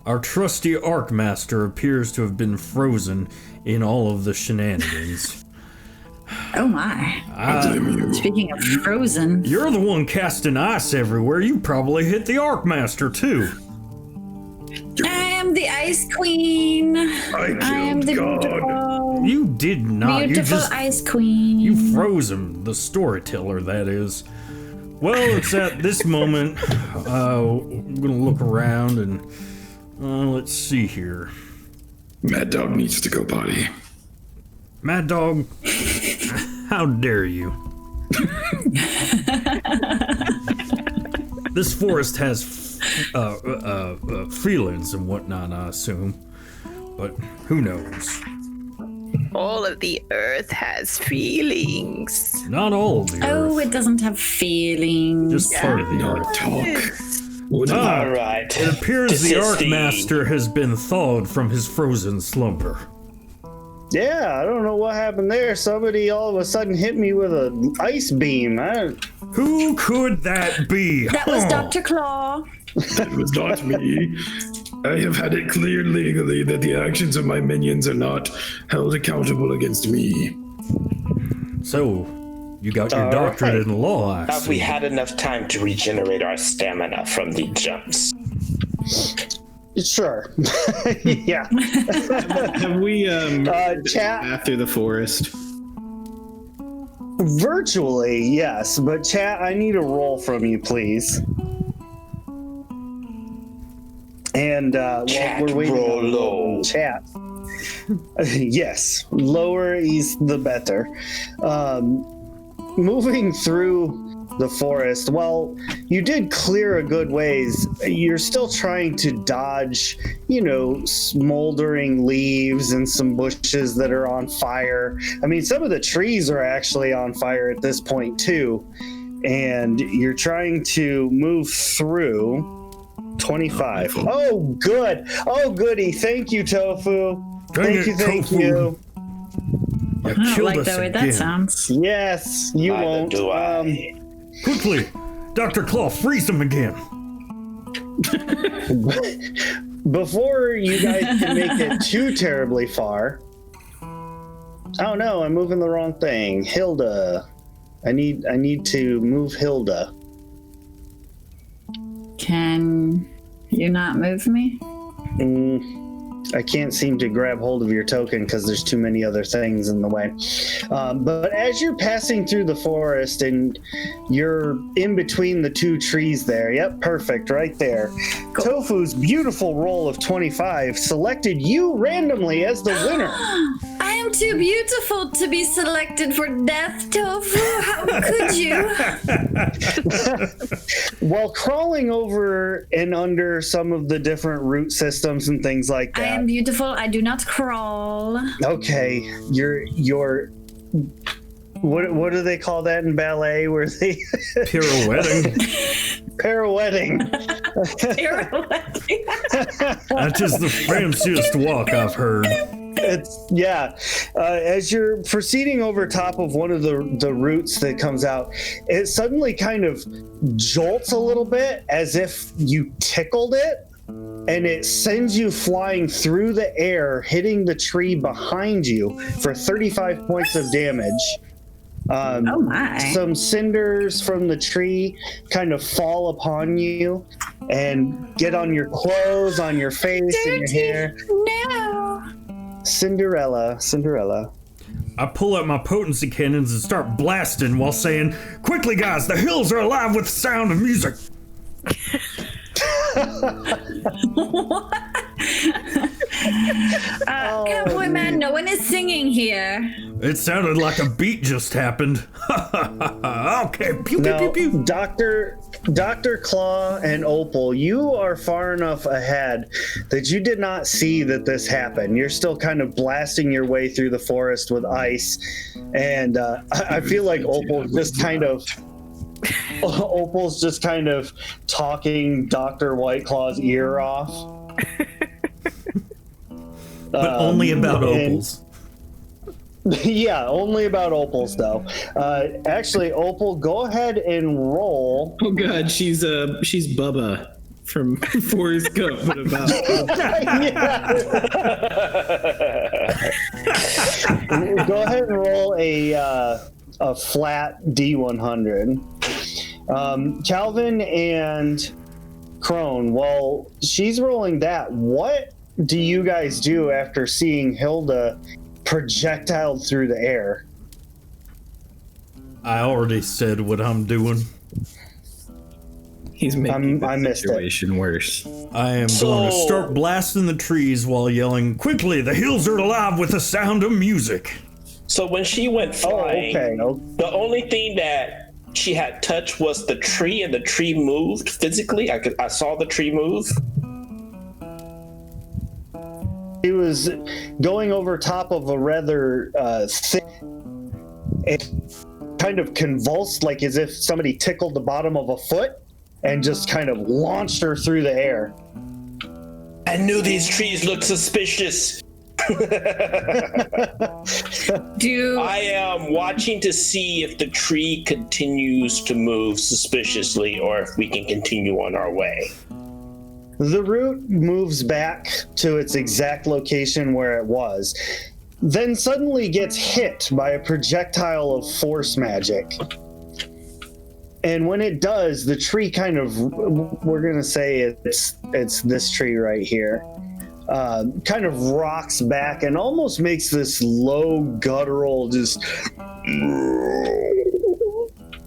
A: Our trusty Arcmaster appears to have been frozen in all of the shenanigans.
D: Oh my.
F: I blame you.
D: Speaking of frozen.
A: You're the one casting ice everywhere. You probably hit the Arcmaster too.
D: I am the Ice Queen.
F: I
D: am the
F: killed God.
D: beautiful,
A: You did not.
D: beautiful
A: You just
D: Ice Queen.
A: You froze him, the storyteller, that is. Well, it's at this moment, I'm gonna look around and, let's see here.
F: Mad Dog needs to go potty.
A: Mad Dog, how dare you? This forest has feelings and whatnot, I assume. but who knows?
G: All of the earth has feelings.
A: Not all of the
D: Oh,
A: earth.
D: it doesn't have feelings.
A: Just part of the
F: Not
A: earth.
F: talk.
H: All right.
A: It appears
H: This
A: the
H: is
A: Arcmaster has been thawed from his frozen slumber.
E: Yeah, I don't know what happened there. Somebody all of a sudden hit me with an ice beam.
A: Who could that be?
D: That was Dr. Claw.
F: It was not me. I have had it cleared legally that the actions of my minions are not held accountable against me.
A: So, you got your doctorate in law, I
H: Have we
A: see.
H: had enough time to regenerate our stamina from the jumps?
E: Sure. Yeah.
B: Have we
E: chat
B: path through the forest?
E: virtually, yes, but chat, I need a roll from you, please. And while we're waiting,
H: roll low.
E: Chat. Yes, lower is the better. Moving through the forest, well, you did clear a good ways. You're still trying to dodge, smoldering leaves and some bushes that are on fire. I mean, some of the trees are actually on fire at this point too. And you're trying to move through 25. Oh, good. Oh, goody. Thank you, Tofu. Thank you.
D: I don't like the way that sounds.
E: Yes, you
H: Neither
E: won't.
H: do I.
A: Quickly, Dr. Claw, freeze him again.
E: Before you guys can make it too terribly far. Oh no, I'm moving the wrong thing. Hilda. I need to move Hilda.
D: Can you not move me?
E: I can't seem to grab hold of your token because there's too many other things in the way. But as you're passing through the forest and you're in between the two trees there, yep, perfect, right there. Cool. Tofu's beautiful roll of 25 selected you randomly as the winner.
D: I am too beautiful to be selected for death, Tofu. How could you?
E: While crawling over and under some of the different root systems and things like that.
D: I am beautiful. I do not crawl.
E: Okay, you're what do they call that in ballet where they
A: Pirouetting.
E: Pirouetting.
A: That is the fanciest walk I've heard.
E: As you're proceeding over top of one of the roots that comes out, it suddenly kind of jolts a little bit as if you tickled it, and it sends you flying through the air, hitting the tree behind you for 35 points of damage.
D: Oh my.
E: Some cinders from the tree kind of fall upon you and get on your clothes, on your face, and your hair.
D: No.
E: Cinderella.
A: I pull out my potency cannons and start blasting while saying, "Quickly, guys, the hills are alive with the sound of music."
D: Cowboy man, no one is singing here.
A: It sounded like a beat just happened. Okay, pew, pew, pew, pew.
E: Dr. Claw and Opal, you are far enough ahead that you did not see that this happened. You're still kind of blasting your way through the forest with ice, and I feel like Opal's just kind of talking Dr. Whiteclaw's ear off.
A: But only about opals.
E: Yeah, only about opals though. Actually, Opal, go ahead and roll.
B: Oh god, she's Bubba from Forrest Gump, but about
E: Go ahead and roll a flat D100. Calvin and Crone, while she's rolling that, what do you guys do after seeing Hilda projectile through the air?
A: I already said what I'm doing.
B: he's making
E: I
B: the
E: missed it.
B: situation worse.
A: I am going to start blasting the trees while yelling, "Quickly, the hills are alive with the sound of music."
H: So when she went flying, the only thing that she had touched was the tree, and the tree moved physically. I saw the tree move.
E: he was going over top of a rather thick, and kind of convulsed, like as if somebody tickled the bottom of a foot, and just kind of launched her through the air.
H: I knew these trees looked suspicious. I am watching to see if the tree continues to move suspiciously or if we can continue on our way.
E: The root moves back to its exact location where it was, then suddenly gets hit by a projectile of force magic. And when it does, the tree kind of, we're going to say it's this tree right here, kind of rocks back and almost makes this low guttural just,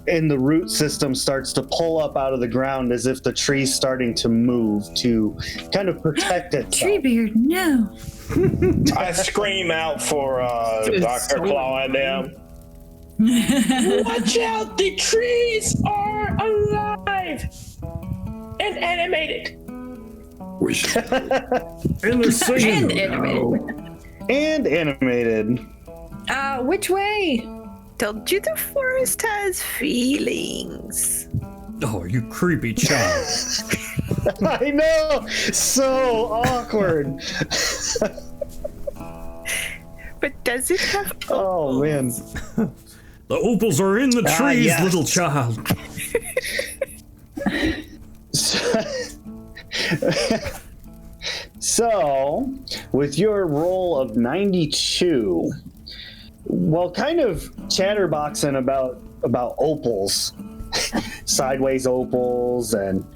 E: and the root system starts to pull up out of the ground as if the tree's starting to move to kind of protect itself.
D: Treebeard, no.
H: I scream out for Dr. Claw and them. Watch out, the trees are alive and animated.
F: We should.
D: And animated.
E: And animated.
D: Which way?
G: Told you the forest has feelings.
A: Oh, you creepy child.
E: I know! So awkward.
G: But does it have
E: Oh, man.
A: The opals are in the trees,
E: yes.
A: little child.
E: So, with your roll of 92, well, kind of chatterboxing about opals, sideways opals, and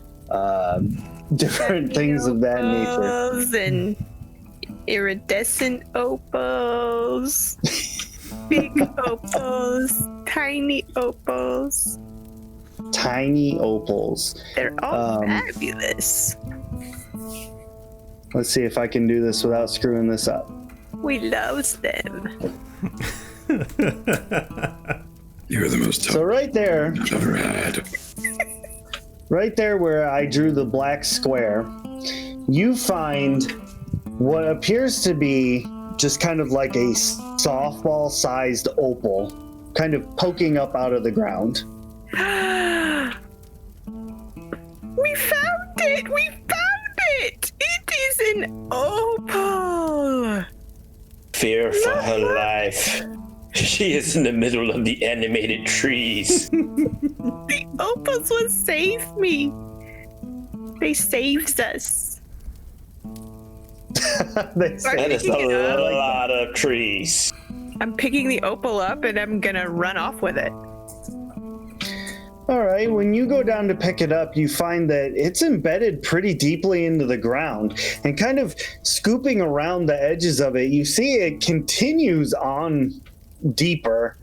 E: different things of that nature.
G: And iridescent opals. Big opals, tiny opals.
E: Tiny opals.
G: They're all fabulous.
E: Let's see if I can do this without screwing this up.
G: We love them.
F: You're the most
E: So right there,
F: I've ever had.
E: right there where I drew the black square, you find what appears to be just kind of like a softball-sized opal, kind of poking up out of the ground.
G: We found it! We found it! It is an opal!
H: Fear for her life. She is in the middle of the animated trees.
G: The opals will save me. They saved us.
H: That is a lot of trees.
G: I'm picking the opal up and I'm gonna run off with it.
E: All right, when you go down to pick it up, you find that it's embedded pretty deeply into the ground, and kind of scooping around the edges of it, you see it continues on deeper,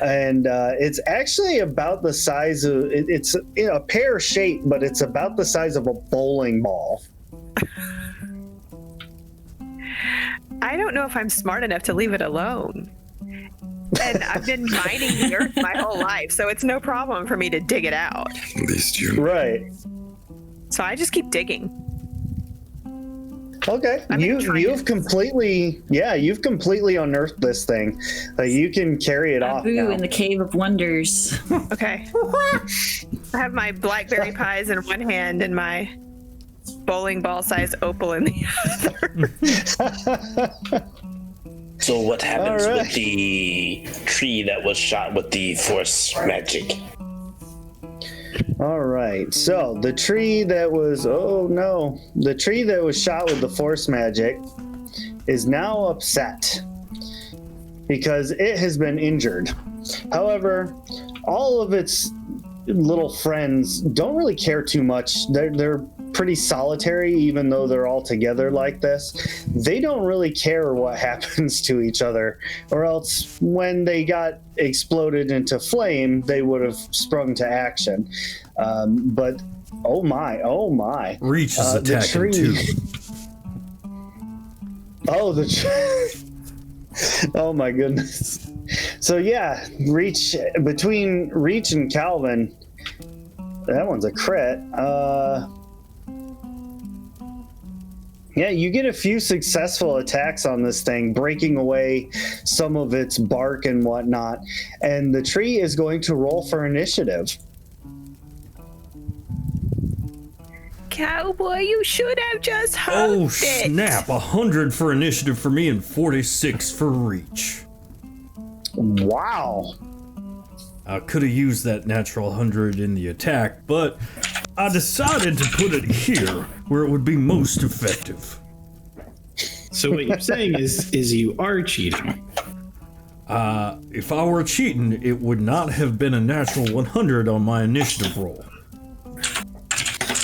E: and it's actually about the size of, it's in a pear shape, but it's about the size of a bowling ball.
G: I don't know if I'm smart enough to leave it alone. And I've been mining the earth my whole life, so it's no problem for me to dig it out.
F: At least you.
E: Right.
G: So I just keep digging.
E: Okay. You've completely unearthed this thing. You can carry it off now.
D: in the Cave of Wonders.
G: Okay. I have my blackberry pies in one hand and my bowling ball sized opal in the other.
H: So what happens with the tree that was shot with the force magic?
E: All right. So the tree that was shot with the force magic is now upset because it has been injured. However, all of its little friends don't really care too much. They're pretty solitary, even though they're all together like this. They don't really care what happens to each other, or else when they got exploded into flame, they would have sprung to action. But oh my.
A: Reach is attacking too.
E: Oh, the tree. Oh my goodness. So yeah, between Reach and Calvin, that one's a crit. Yeah, you get a few successful attacks on this thing, breaking away some of its bark and whatnot, and the tree is going to roll for initiative.
G: Cowboy, you should have just hugged
A: Oh,
G: it.
A: snap. 100 for initiative for me and 46 for reach.
E: Wow.
A: I could have used that natural 100 in the attack, but I decided to put it here where it would be most effective.
B: So what you're saying is you are cheating.
A: If I were cheating, it would not have been a natural 100 on my initiative roll.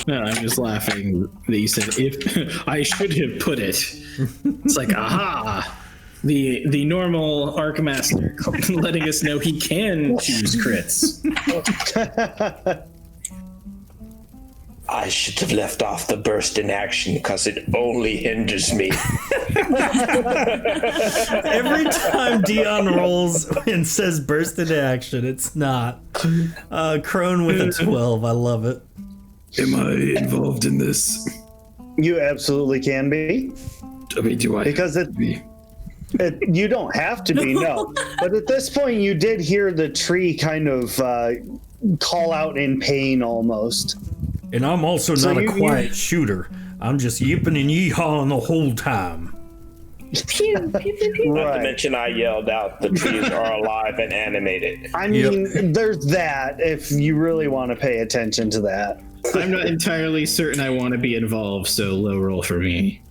B: No, I'm just laughing that you said if I should have put it. It's like, aha! The normal Arcmaster letting us know he can choose crits.
H: I should have left off the burst in action because it only hinders me.
A: Every time Dion rolls and says burst into action, it's not. Crone with a 12, I love it.
F: Am I involved in this?
E: You absolutely can be.
F: I mean, do I?
E: Because you don't have to be, no. But at this point, you did hear the tree kind of call out in pain almost.
A: And I'm also not a quiet shooter. I'm just yipping and yeehawing the whole time.
D: Pew, pew, pew, pew.
H: Not to mention I yelled out, the trees are alive and animated.
E: I mean, there's that, if you really want to pay attention to that.
B: I'm not entirely certain I want to be involved, so low roll for me.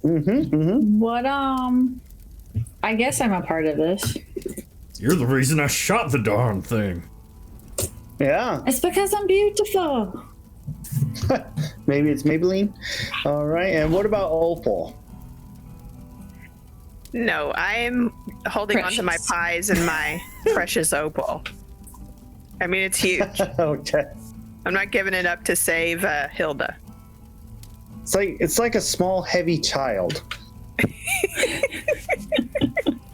D: What, I guess I'm a part of this.
A: You're the reason I shot the darn thing.
E: Yeah.
D: It's because I'm beautiful.
E: Maybe it's Maybelline. All right. And what about Opal?
G: No, I am holding onto my pies and my precious opal. I mean, it's huge.
E: Okay.
G: I'm not giving it up to save Hilda.
E: It's like a small, heavy child.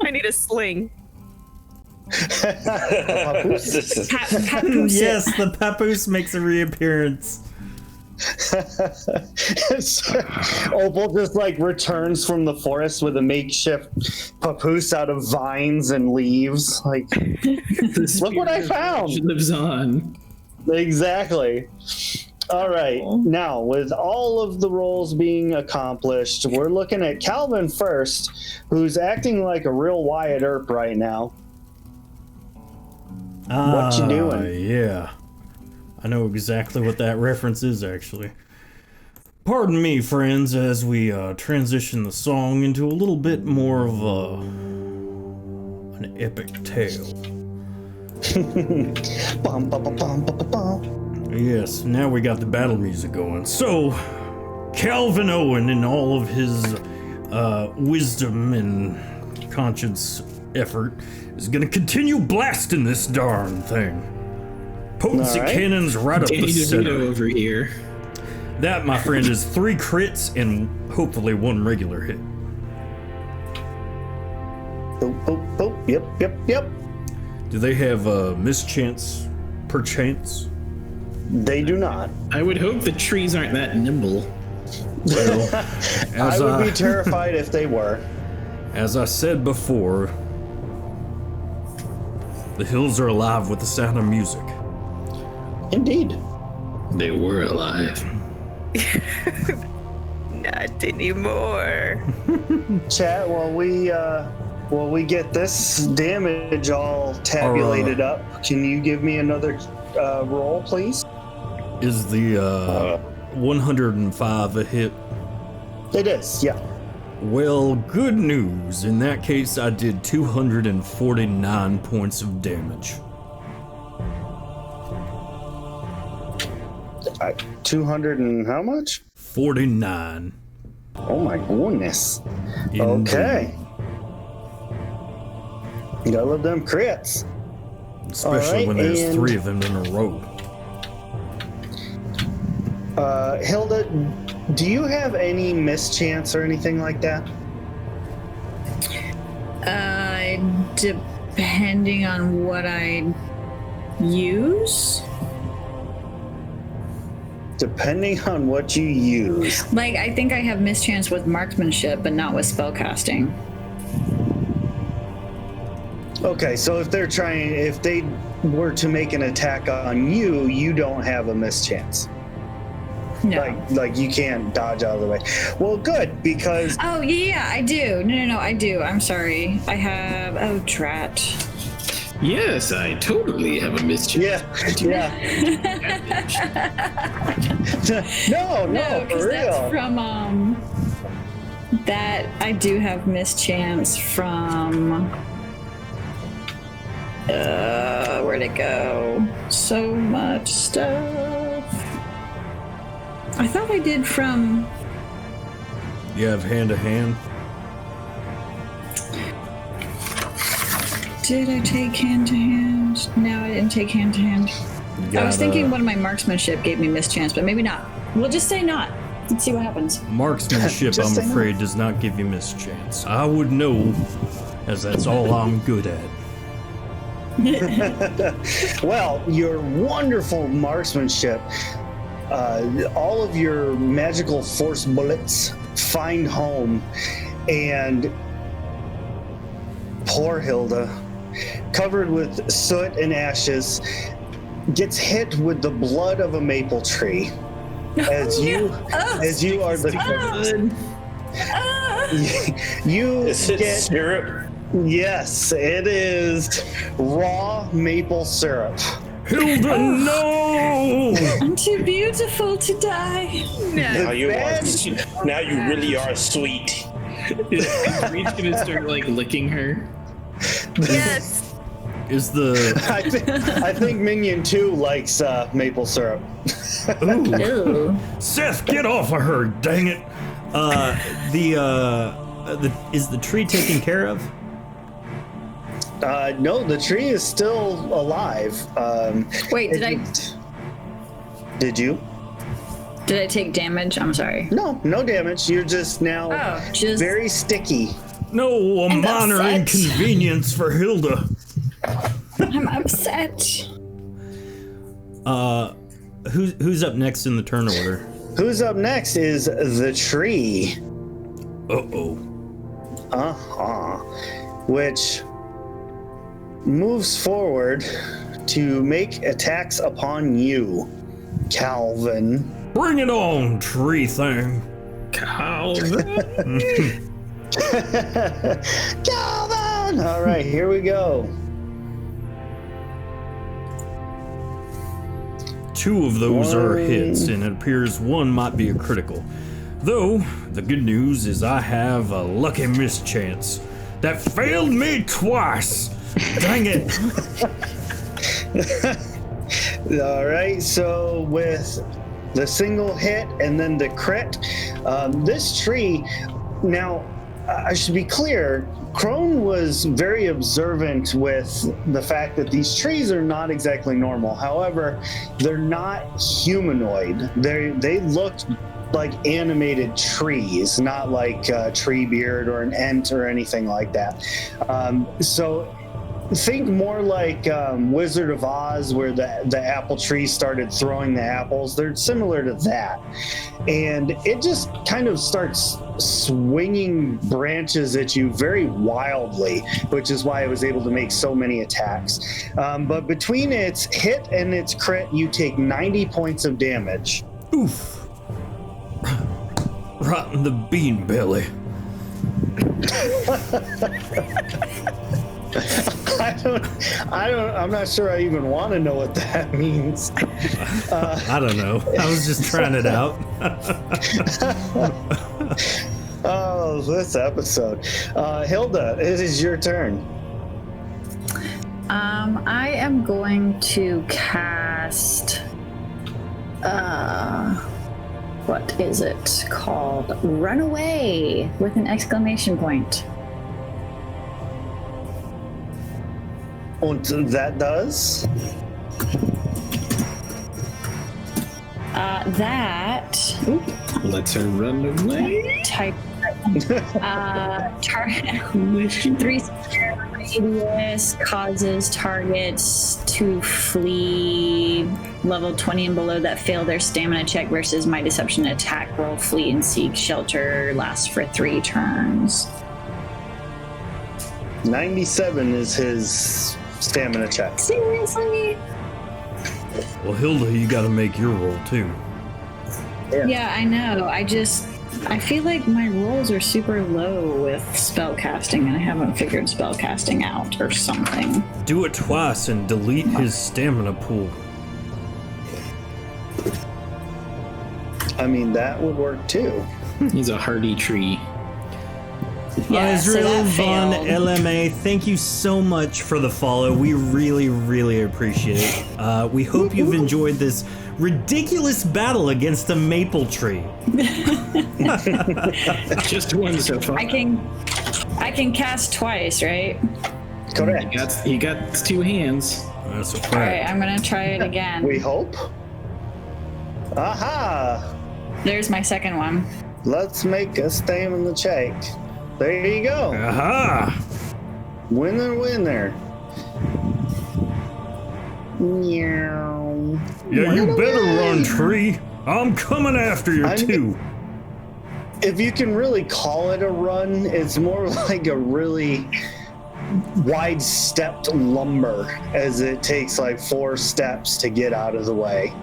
G: I need a sling.
D: Papoose.
A: Yes, the papoose makes a reappearance.
E: Opal just like returns from the forest with a makeshift papoose out of vines and leaves. Like, look what I found.
B: Lives on.
E: Exactly. All right. Now, with all of the roles being accomplished, we're looking at Calvin first, who's acting like a real Wyatt Earp right now. What you doing?
A: Yeah. I know exactly what that reference is, actually. Pardon me, friends, as we transition the song into a little bit more of an epic tale.
E: Bum, bum, bum, bum, bum, bum.
A: Yes, now we got the battle music going. So, Calvin Owen, in all of his wisdom and conscience effort, is gonna continue blasting this darn thing. Potency cannons right up
B: Danny
A: the center.
B: DeVito over here.
A: That, my friend, is 3 crits and hopefully 1 regular hit.
E: Boop, boop, boop. Yep.
A: Do they have mischance, perchance?
E: They do not.
B: I would hope the trees aren't that nimble.
A: Well,
E: I would be terrified if they were.
A: As I said before, the hills are alive with the sound of music.
E: Indeed.
F: They were alive.
G: Not anymore.
E: Chat, while we get this damage all tabulated up, can you give me another roll, please?
A: Is the 105 a hit?
E: It is, yeah.
A: Well, good news. In that case, I did 249 points of damage.
E: 200 and how much?
A: 49.
E: Oh my goodness.
A: Indeed.
E: Okay. You gotta love them crits.
A: Especially when there's 3 of them in a row.
E: Hilda, do you have any mischance or anything like that?
D: Depending on what I use.
E: Depending on what you use.
D: Like, I think I have mischance with marksmanship, but not with spellcasting.
E: Okay, so if they were to make an attack on you, you don't have a mischance.
D: No.
E: Like you can't dodge out of the way. Well, good, because...
D: Oh, yeah, I do. No, I do. I'm sorry. I have... Oh, drat.
B: Yes, I totally have a mischance.
E: Yeah. no,
D: because
E: for
D: that's
E: real.
D: from, that I do have mischance from... where'd it go? So much stuff. I thought I did from...
A: You have hand to hand?
D: Did I take hand to hand? No, I didn't take hand to hand. I was thinking one of my marksmanship gave me mischance, but maybe not. We'll just say not. Let's see what happens.
A: Marksmanship, I'm afraid, does not give you mischance. I would know, as that's all I'm good at.
E: Well, your wonderful marksmanship, all of your magical force bullets find home, and poor Hilda, covered with soot and ashes, gets hit with the blood of a maple tree. As you are the you
H: Is it
E: get
H: syrup?
E: Yes, it is raw maple syrup.
A: Hilda, no!
D: I'm too beautiful to die.
H: Now you really are sweet.
B: Is Reed's gonna start like licking her?
G: Yes.
A: Is the...
E: I think Minion 2 likes maple syrup.
D: Ew.
A: Seth, get off of her, dang it! Is the tree taken care of?
E: No, the tree is still alive.
D: Wait,
E: Did you?
D: Did I take damage? I'm sorry.
E: No damage. You're just now
D: just
E: very sticky.
A: No, a
D: And
A: minor
D: upset.
A: inconvenience for Hilda.
D: I'm upset.
A: Who's up next in the turn order?
E: Who's up next is the tree.
A: Uh-oh.
E: Which moves forward to make attacks upon you, Calvin.
A: Bring it on, tree thing.
B: Calvin.
E: Calvin! All right, here we go.
A: 2 of those are hits, and it appears 1 might be a critical. Though, the good news is I have a lucky mischance that failed me twice. Dang it.
E: All right, so with the single hit and then the crit, this tree, now I should be clear, Crone was very observant with the fact that these trees are not exactly normal. However, they're not humanoid. They look like animated trees, not like Treebeard or an Ent or anything like that. So think more like Wizard of Oz, where the apple tree started throwing the apples. They're similar to that. And it just kind of starts swinging branches at you very wildly, which is why it was able to make so many attacks. But between its hit and its crit, you take 90 points of damage.
A: Oof. Right in the bean belly.
E: I'm not sure I even want to know what that means.
A: I don't know. I was just trying it out.
E: Oh, this episode. Hilda, it is your turn.
D: I am going to cast what is it called? Runaway with an exclamation point.
E: And that does?
B: Let's her run away.
D: Type. Target 3 square radius causes targets to flee level 20 and below that fail their stamina check versus my deception attack roll, flee and seek shelter lasts for 3 turns.
E: 97 is his stamina check.
D: Seriously?
A: Well, Hilda, you gotta make your roll too.
D: Yeah, I know. I feel like my rolls are super low with spellcasting, and I haven't figured spellcasting out or something.
A: Do it twice and delete his stamina pool.
E: I mean, that would work too.
B: He's a hardy tree.
D: Yeah, so
A: Israel
D: that
A: Von
D: failed.
A: LMA, thank you so much for the follow. We really, really appreciate it. We hope you've enjoyed this ridiculous battle against a maple tree.
B: Just one so far.
D: I can cast twice, right?
E: Correct.
B: He got 2 hands.
A: That's a
D: All right,
A: fact.
D: I'm gonna try it again.
E: We hope. Aha!
D: There's my second one.
E: Let's make a stamina check. There you go.
A: Aha!
E: Winner. Meow.
A: Yeah, you better run, tree. I'm coming after you,
E: I mean-
A: too.
E: If you can really call it a run, it's more like a really wide-stepped lumber, as it takes like 4 steps to get out of the way.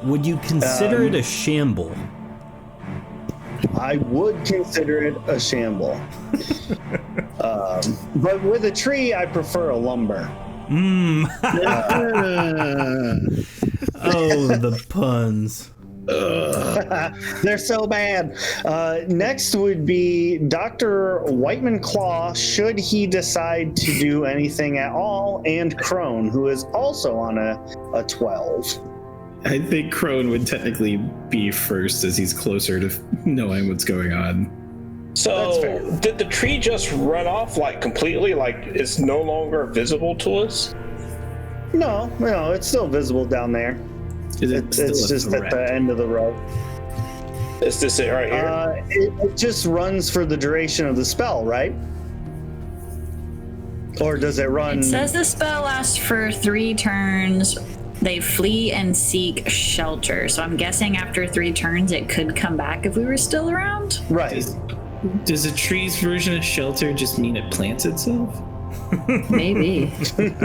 A: Would you consider it a shamble?
E: I would consider it a shamble. But with a tree, I prefer a lumber.
A: Oh, the puns.
E: They're so bad. Next would be Dr. Whiteman Claw, should he decide to do anything at all, and Crone, who is also on a 12.
B: I think Crone would technically be first, as he's closer to knowing what's going on.
E: That's
H: So,
E: fair.
H: did the tree just run off like completely? Like it's no longer visible to us?
E: No, it's still visible down there.
B: Is it
E: It's
B: still a
E: just at
B: threat?
E: the end of the road.
H: Is this it right here?
E: It just runs for the duration of the spell, right? Or does it run?
D: It says the spell lasts for 3 turns. They flee and seek shelter. So I'm guessing after 3 turns, it could come back if we were still around.
E: Right.
B: Does a tree's version of shelter just mean it plants itself?
D: Maybe.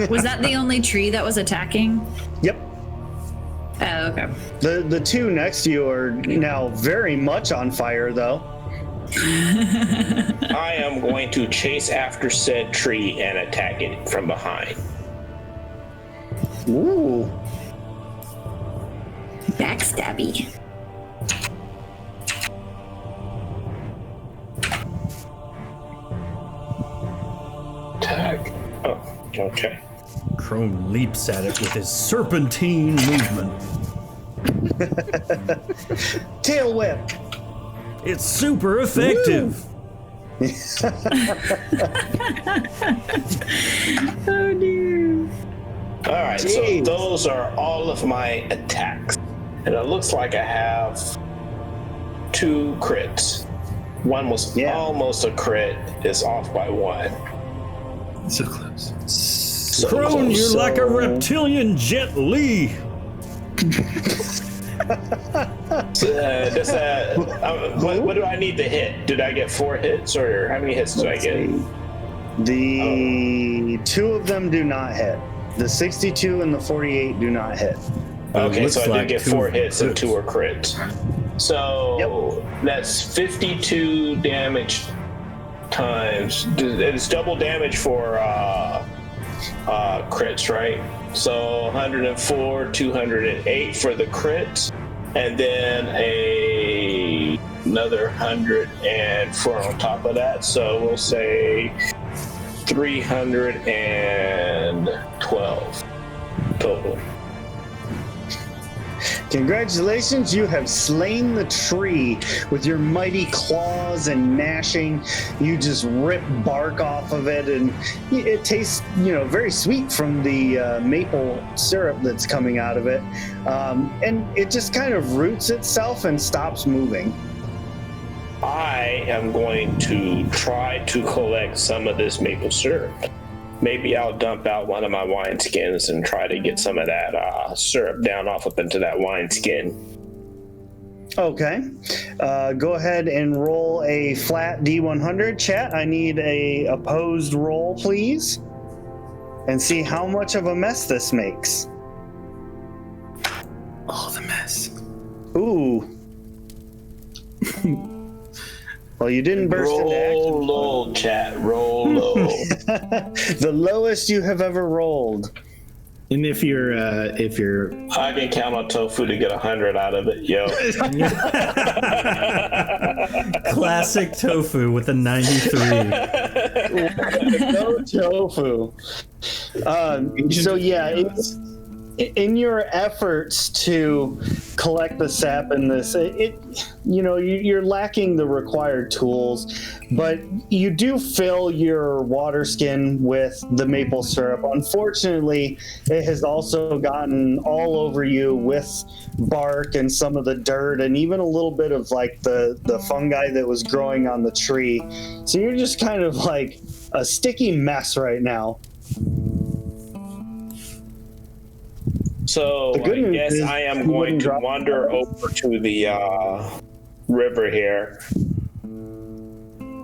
D: Was that the only tree that was attacking?
E: Yep.
D: Oh, okay.
E: The 2 next to you are now very much on fire, though.
H: I am going to chase after said tree and attack it from behind.
E: Ooh.
D: Backstabby.
H: Attack. Oh, okay.
A: Crone leaps at it with his serpentine movement.
E: Tail whip.
A: It's super effective.
D: Oh, dear.
H: All right, so
E: Jeez.
H: those are all of my attacks, and it looks like I have 2 crits. One was almost a crit. It's off by 1.
B: So close.
H: So
A: Crone,
H: close.
A: you're like a reptilian Jet Li.
H: Does that? What do I need to hit? Did I get 4 hits, or how many hits do I get?
E: The 2 of them do not hit. The 62 and the 48 do not hit.
H: Okay,
A: looks
H: so I
A: like
H: did get
A: 2
H: 4 hits and
A: crits.
H: 2 are crits. So that's 52 damage times. It's double damage for crits, right? So 104, 208 for the crit, and then another 104 on top of that. So we'll say 312 total.
E: Congratulations, you have slain the tree with your mighty claws and gnashing. You just rip bark off of it, and it tastes, very sweet from the maple syrup that's coming out of it. And it just kind of roots itself and stops moving.
H: I am going to try to collect some of this maple syrup. Maybe I'll dump out one of my wineskins and try to get some of that syrup down off up into that wineskin.
E: Okay. Go ahead and roll a flat D100. Chat, I need a opposed roll, please. And see how much of a mess this makes.
B: All the mess.
E: Ooh. Well, you didn't burst into action.
H: Roll low, chat. Roll low.
E: The lowest you have ever rolled.
B: And if you're
H: I can count on Tofu to get 100 out of it, yo.
A: Classic Tofu with a 93.
E: No Tofu. So yeah, it's in your efforts to collect the sap in this, you're lacking the required tools, but you do fill your water skin with the maple syrup. Unfortunately, it has also gotten all over you with bark and some of the dirt and even a little bit of like the fungi that was growing on the tree. So you're just kind of like a sticky mess right now.
H: So I guess I am going to wander over to the river here.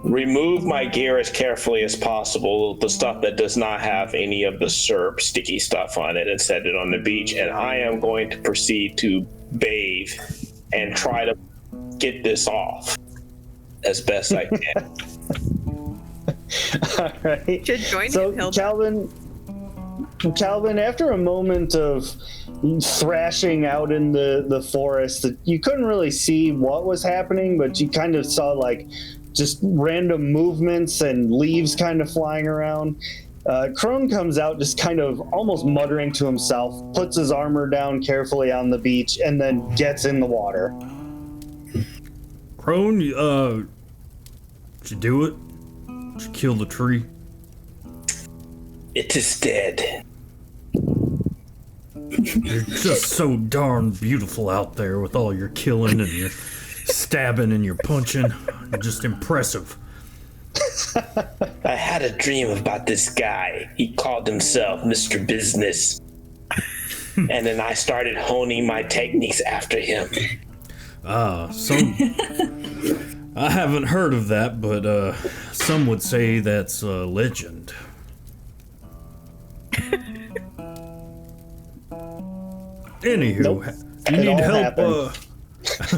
H: Remove my gear as carefully as possible, the stuff that does not have any of the syrup sticky stuff on it, and set it on the beach. And I am going to proceed to bathe and try to get this off as best I can.
E: All right.
G: Should join
E: so
G: him, Hilda.
E: Calvin, after a moment of thrashing out in the forest, you couldn't really see what was happening, but you kind of saw like just random movements and leaves kind of flying around. Crone comes out just kind of almost muttering to himself, puts his armor down carefully on the beach, and then gets in the water.
A: Crone, did you do it? Did you kill the tree?
H: It is dead.
A: You're just so darn beautiful out there with all your killing and your stabbing and your punching. Just impressive.
H: I had a dream about this guy. He called himself Mr. Business. And then I started honing my techniques after him.
A: I haven't heard of that, but some would say that's a legend. Anywho,
E: Nope.
A: you need help.
E: Happened.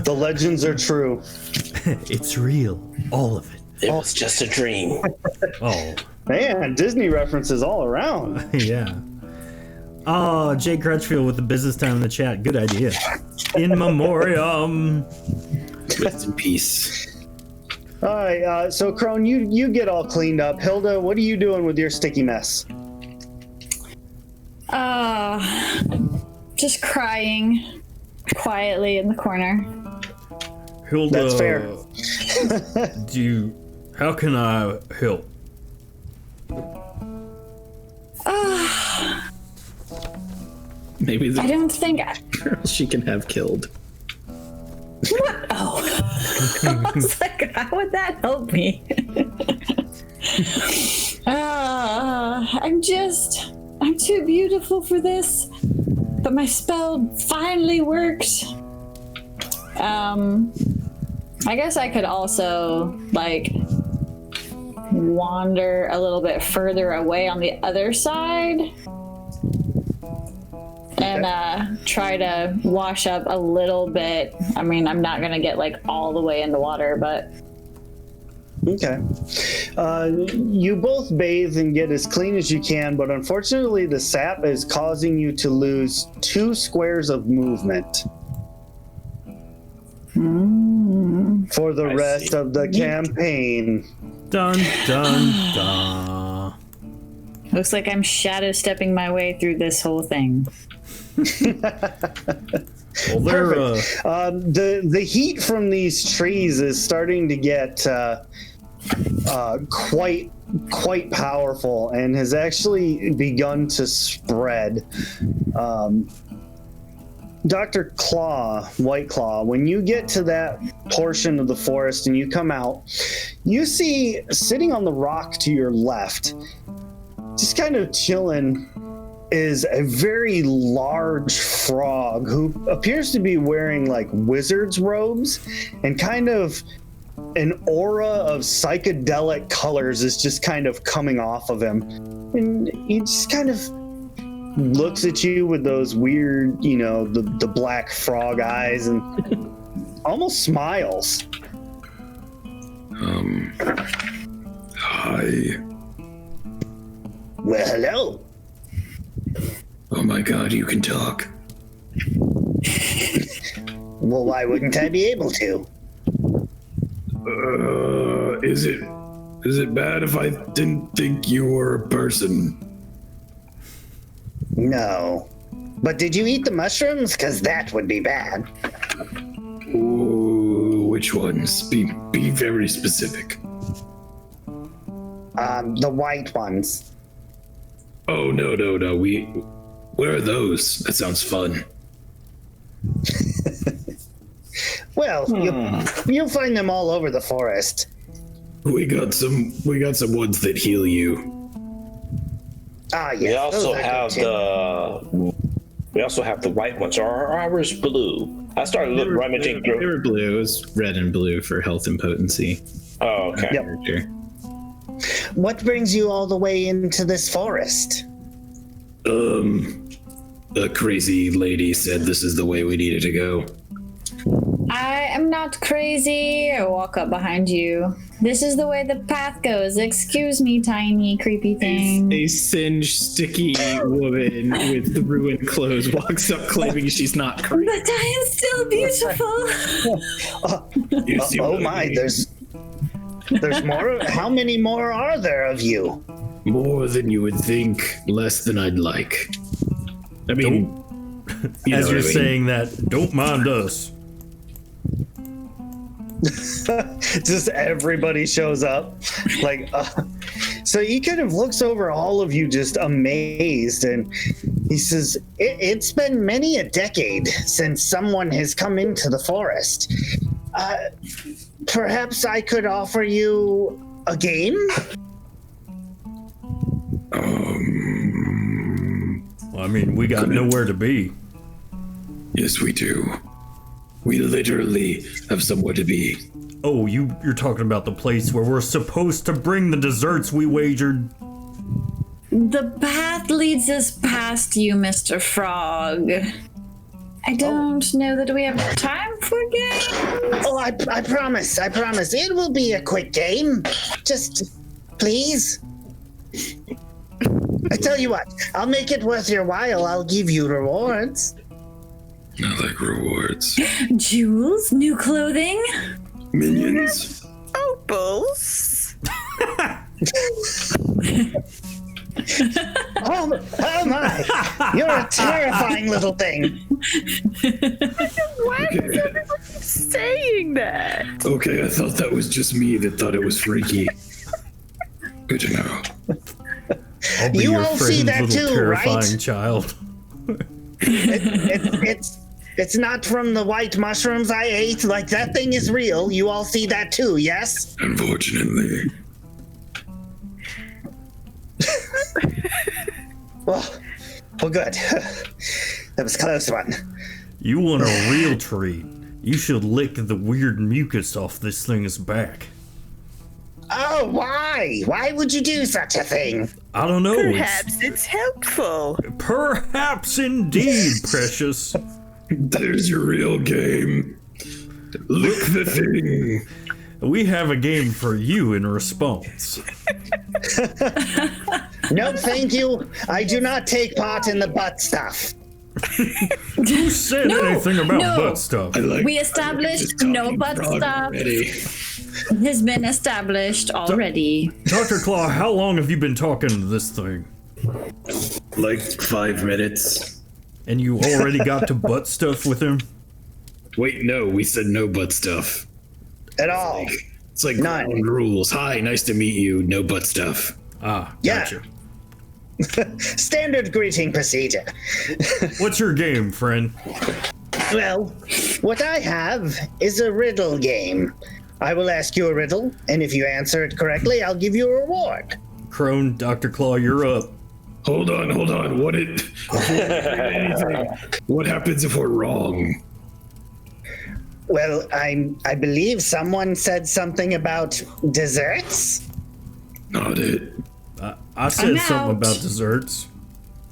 E: The legends are true.
A: It's real, all of it.
H: It was just a dream.
A: Oh,
E: Man, Disney references all around.
A: yeah. Oh, Jay Crutchfield with the business time in the chat. Good idea. In memoriam.
B: Rest in peace.
E: All right, so Crone, you get all cleaned up. Hilda, what are you doing with your sticky mess?
D: Just crying quietly in the corner.
A: Hilda,
E: That's fair.
A: How can I help?
B: Maybe
D: I don't think
B: she can have killed.
D: What? Oh. I was like, how would that help me? I'm too beautiful for this. But my spell finally worked. I guess I could also, like, wander a little bit further away on the other side. And try to wash up a little bit. I mean, I'm not gonna get like all the way in the water, but
E: Okay. You both bathe and get as clean as you can, but unfortunately the sap is causing you to lose 2 squares of movement for the rest of the campaign.
A: Dun, dun, dun.
D: looks like I'm shadow stepping my way through this whole thing.
A: Well, they're,
E: the heat from these trees is starting to get quite powerful and has actually begun to spread. Dr. White Claw, when you get to that portion of the forest and you come out, you see sitting on the rock to your left, just kind of chilling, is a very large frog who appears to be wearing like wizard's robes, and kind of an aura of psychedelic colors is just kind of coming off of him. And he just kind of looks at you with those weird, the black frog eyes, and almost smiles.
F: Hi.
E: Well, hello.
F: Oh my god, you can talk.
E: Well, why wouldn't I be able to?
F: Is it bad if I didn't think you were a person?
E: No. But did you eat the mushrooms? Because that would be bad.
F: Ooh, which ones? Be very specific.
E: The white ones.
F: Oh, no. What are those? That sounds fun.
E: Well, you'll find them all over the forest.
F: We got some ones that heal you.
E: Ah, yes.
H: We also have the white ones. Ours blue. I started rummaging through.
B: They were blue. It was red and blue for health and potency.
H: Oh, okay.
E: Yep. What brings you all the way into this forest?
F: A crazy lady said this is the way we needed to go.
D: I am not crazy. I walk up behind you. This is the way the path goes. Excuse me, tiny, creepy thing.
B: A singed, sticky woman with ruined clothes walks up claiming she's not crazy.
D: But I am still beautiful.
E: Oh my, there's more. How many more are there of you?
F: More than you would think, less than I'd like. I mean,
A: as you're saying that, don't mind us.
E: Just everybody shows up. So he kind of looks over all of you just amazed, and he says, it's been many a decade since someone has come into the forest. Perhaps I could offer you a game?
A: Well, I mean, we got nowhere to be.
F: Yes, we do. We literally have somewhere to be.
A: Oh, you're talking about the place where we're supposed to bring the desserts we wagered?
D: The path leads us past you, Mr. Frog. I don't know that we have time for games.
E: Oh, I promise. It will be a quick game. Just, please. I tell you what, I'll make it worth your while. I'll give you rewards.
F: I like rewards.
D: Jewels? New clothing?
F: Minions?
G: Opals?
E: Oh my! You're a terrifying little thing.
G: Why is everybody saying that?
F: Okay, I thought that was just me that thought it was freaky. Good to know.
A: I'll be
E: You
A: your
E: all see
A: friend's
E: that
A: little
E: too, right?
A: terrifying child.
E: It's not from the white mushrooms I ate. Like, that thing is real. You all see that too, yes?
F: Unfortunately.
E: Well, good. That was a close one.
A: You want a real treat? You should lick the weird mucus off this thing's back.
E: Oh, why? Why would you do such a thing?
A: I don't know.
G: Perhaps it's helpful.
A: Perhaps indeed, precious.
F: There's your real game. Lick the thing.
A: We have a game for you in response.
E: No, thank you. I do not take part in the butt stuff.
A: Who said anything about butt stuff?
D: We established no butt stuff. Has been established already.
A: Dr. Claw, how long have you been talking to this thing?
F: Like 5 minutes.
A: And you already got to butt stuff with him?
F: Wait, no, we said no butt stuff.
E: At all.
F: It's like ground rules. Hi, nice to meet you. No butt stuff.
A: Ah,
E: Yeah.
A: gotcha.
E: Standard greeting procedure.
A: What's your game, friend?
E: Well, what I have is a riddle game. I will ask you a riddle, and if you answer it correctly, I'll give you a reward.
A: Crone, Dr. Claw, you're up.
F: Hold on. What happens if we're wrong?
E: Well, I believe someone said something about desserts.
F: Not it.
A: I said something about desserts.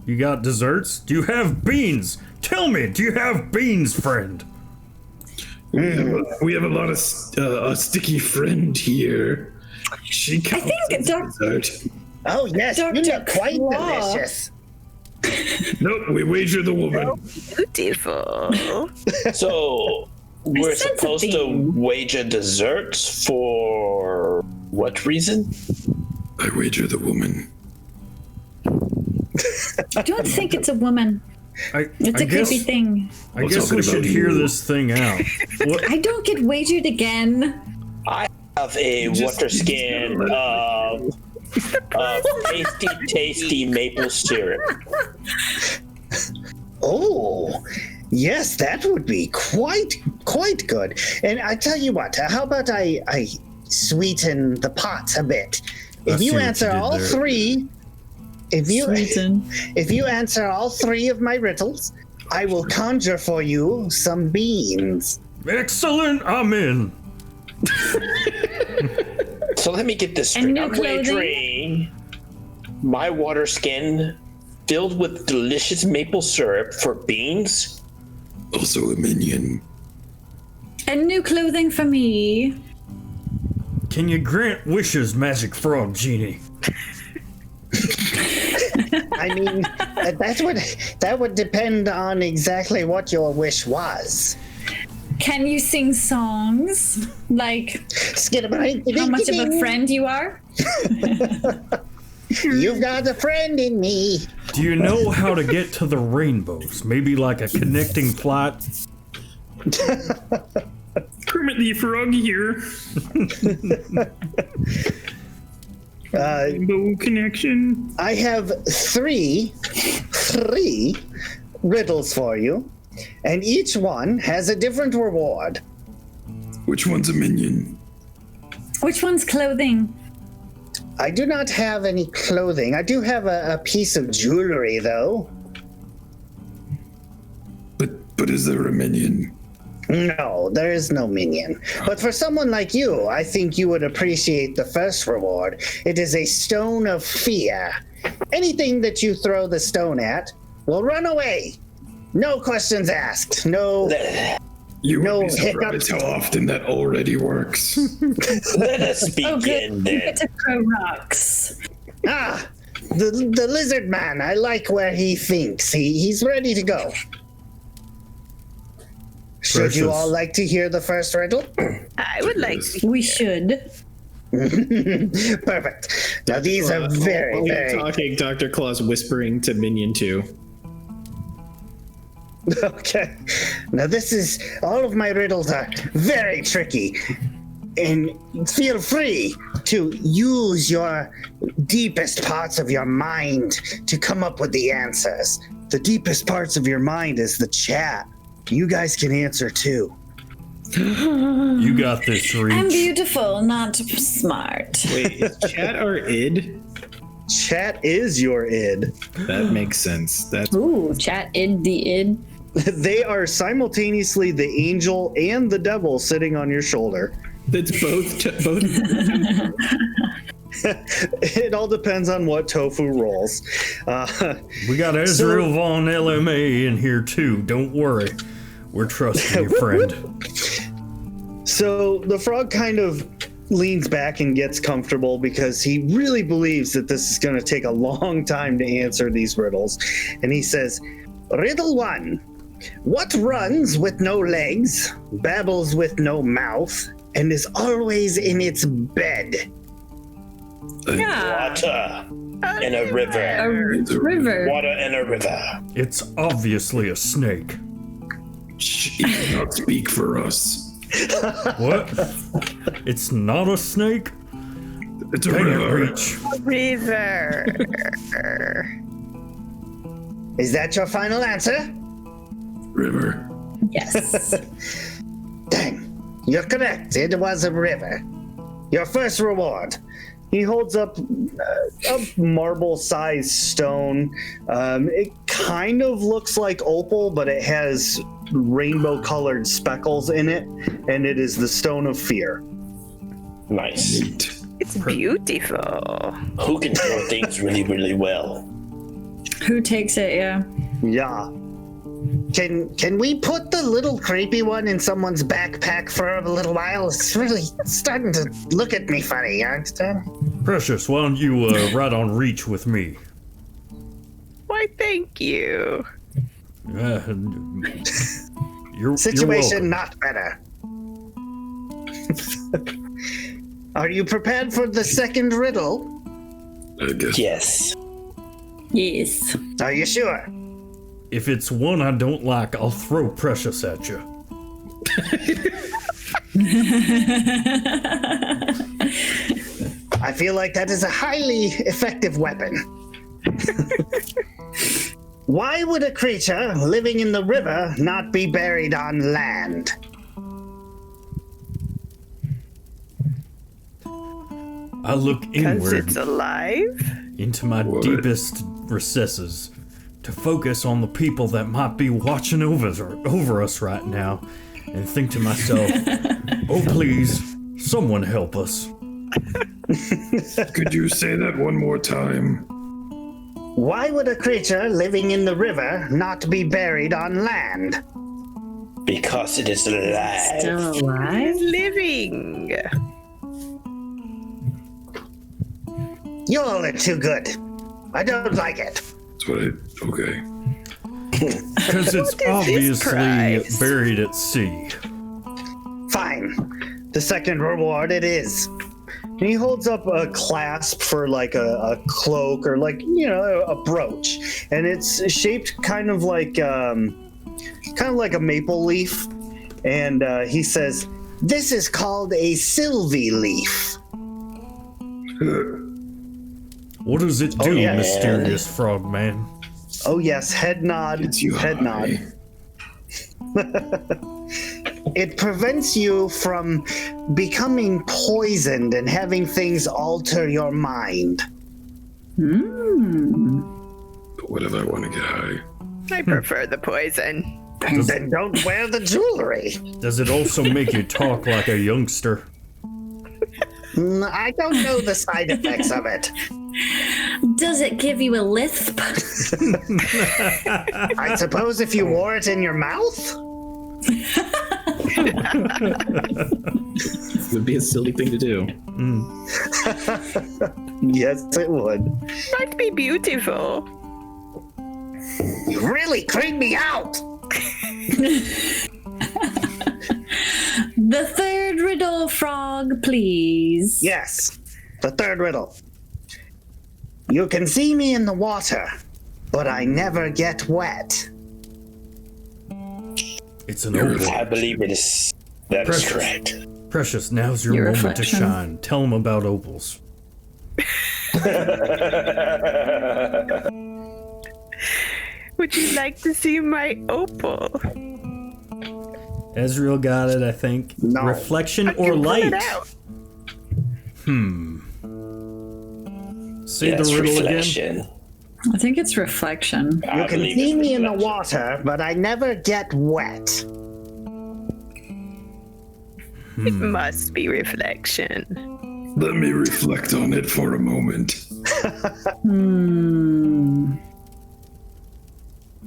A: You got desserts? Do you have beans? Tell me, do you have beans, friend?
F: We have a lot of a sticky friend here. She counts as dessert.
E: Oh, yes, you look quite delicious.
F: Nope, we wager the woman.
G: Beautiful.
H: So, we're supposed to wager desserts for what reason?
F: I wager the woman.
D: I don't think it's a woman. It's a creepy thing.
A: I guess we should hear this thing out.
D: I don't get wagered again.
H: I have a water skin of tasty maple syrup.
E: Oh, yes, that would be quite good. And I tell you what, how about I sweeten the pot a bit? If you answer all three, if you answer all three of my riddles, I will conjure for you some beans.
A: Excellent, I'm in.
H: So let me get this straight. I'm wagering my water skin filled with delicious maple syrup for beans.
F: Also a minion.
D: And new clothing for me.
A: Can you grant wishes, magic frog genie?
E: I mean, that would depend on exactly what your wish was.
D: Can you sing songs? Like how much of a friend you are?
E: You've got a friend in me.
A: Do you know how to get to the rainbows? Maybe like a connecting plot?
F: Kermit the Frog here. Rainbow connection.
E: I have three riddles for you, and each one has a different reward.
F: Which one's a minion?
D: Which one's clothing?
E: I do not have any clothing. I do have a piece of jewelry, though.
F: But is there a minion?
E: No, there is no minion. But for someone like you, I think you would appreciate the first reward. It is a stone of fear. Anything that you throw the stone at will run away. No questions asked. No.
F: You would be surprised how often that already works.
H: Let us begin then.
D: Get to throw rocks.
E: Ah, the lizard man. I like where he thinks. He's ready to go. Should you all like to hear the first riddle?
G: I would like to.
D: We should.
E: Perfect. Now these are very,
B: while
E: very...
B: you're talking, Dr. Claw's whispering to Minion 2.
E: Okay. Now this is... All of my riddles are very tricky. And feel free to use your deepest parts of your mind to come up with the answers. The deepest parts of your mind is the chat. You guys can answer too.
A: You got this, Reach.
D: I'm beautiful, not smart.
B: Wait, is chat our id?
E: Chat is your id.
B: That makes sense. That's
D: Ooh, chat id the id.
E: They are simultaneously the angel and the devil sitting on your shoulder.
B: That's both.
E: It all depends on what tofu rolls.
A: We got Ezreal Von LMA in here too. Don't worry. We're trusting you, friend.
E: So the frog kind of leans back and gets comfortable because he really believes that this is going to take a long time to answer these riddles. And he says, Riddle 1. What runs with no legs, babbles with no mouth, and is always in its bed?
H: Water in a river.
D: A river.
H: Water in a river.
A: It's obviously a snake.
F: She cannot speak for us.
A: What? It's not a snake?
F: It's a
A: Dang it,
F: river.
A: Reach.
G: River.
E: Is that your final answer?
F: River.
D: Yes.
E: Dang, you're correct. It was a river. Your first reward. He holds up a marble-sized stone. It kind of looks like opal, but it has rainbow-colored speckles in it, and it is the Stone of Fear.
H: Nice.
G: It's beautiful.
H: Who can throw things really, really well?
D: Who takes it? Yeah.
E: Yeah. Can we put the little creepy one in someone's backpack for a little while? It's really starting to look at me funny, youngster.
A: Precious, why don't you ride on Reach with me?
G: Why, thank you.
E: Situation not better. Are you prepared for the second riddle?
F: I guess.
H: Yes.
D: Yes.
E: Are you sure?
A: If it's one I don't like, I'll throw Precious at you.
E: I feel like that is a highly effective weapon. Why would a creature living in the river not be buried on land?
A: I look
G: Because
A: inward
G: it's alive?
A: into my deepest recesses to focus on the people that might be watching over us right now and think to myself, oh please, someone help us.
F: Could you say that one more time?
E: Why would a creature living in the river not be buried on land?
H: Because it is alive.
D: Still alive?
G: Living.
E: You all are too good. I don't like it.
F: That's what okay.
A: Because it's obviously buried at sea.
E: Fine. The second reward it is. And he holds up a clasp for like a cloak or like, a brooch. And it's shaped kind of like a maple leaf. And he says, this is called a sylvie leaf.
A: What does it do, mysterious frogman?
E: Oh yes, head nod.
F: It's you
E: head
F: high.
E: nod. It prevents you from becoming poisoned and having things alter your mind.
F: But what if I want to get high?
G: I prefer the poison.
E: Then don't wear the jewelry.
A: Does it also make you talk like a youngster?
E: I don't know the side effects of it.
D: Does it give you a lisp?
E: I suppose if you wore it in your mouth?
B: It would be a silly thing to do.
E: Yes, it would.
G: Might be beautiful.
E: You really creep me out.
D: The third riddle, frog, please.
E: Yes, the third riddle. You can see me in the water, but I never get wet.
A: It's an opal.
H: I believe it is. That is correct.
A: Precious, now's your moment
D: reflection.
A: to shine. Tell them about opals.
G: Would you like to see my opal?
A: Ezreal got it, I think.
E: No.
A: Reflection
G: I
A: or
G: can pull
A: light?
G: it out.
A: Say
H: Yes,
A: the riddle
H: reflection.
A: again.
D: I think it's reflection.
H: I
E: You can
H: believe
E: see
H: it's
E: me in the
H: reflection.
E: water, but I never get wet.
G: It must be reflection.
F: Let me reflect on it for a moment.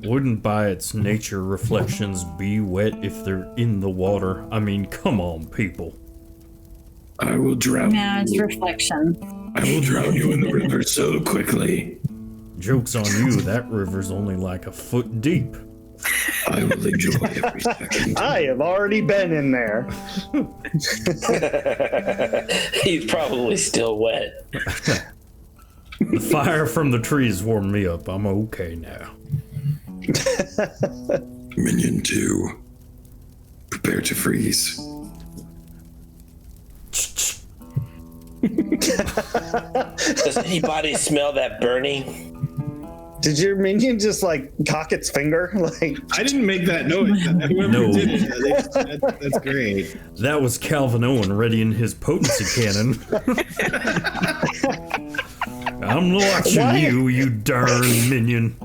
A: Wouldn't by its nature reflections be wet if they're in the water? I mean, come on, people.
F: I will drown
D: Yeah, it's
F: you.
D: reflection.
F: I will drown you in the river so quickly.
A: Joke's on you, that river's only like a foot deep.
F: I will enjoy every second.
E: I have already been in there.
H: He's probably still wet.
A: The fire from the trees warmed me up. I'm okay now.
F: Minion 2. Prepare to freeze.
H: Does anybody smell that burning?
E: Did your minion just like cock its finger? Like
B: I didn't make that noise. Whoever
A: No.
B: did it, that's great.
A: That was Calvin Owen readying his potency cannon. I'm watching you darn minion.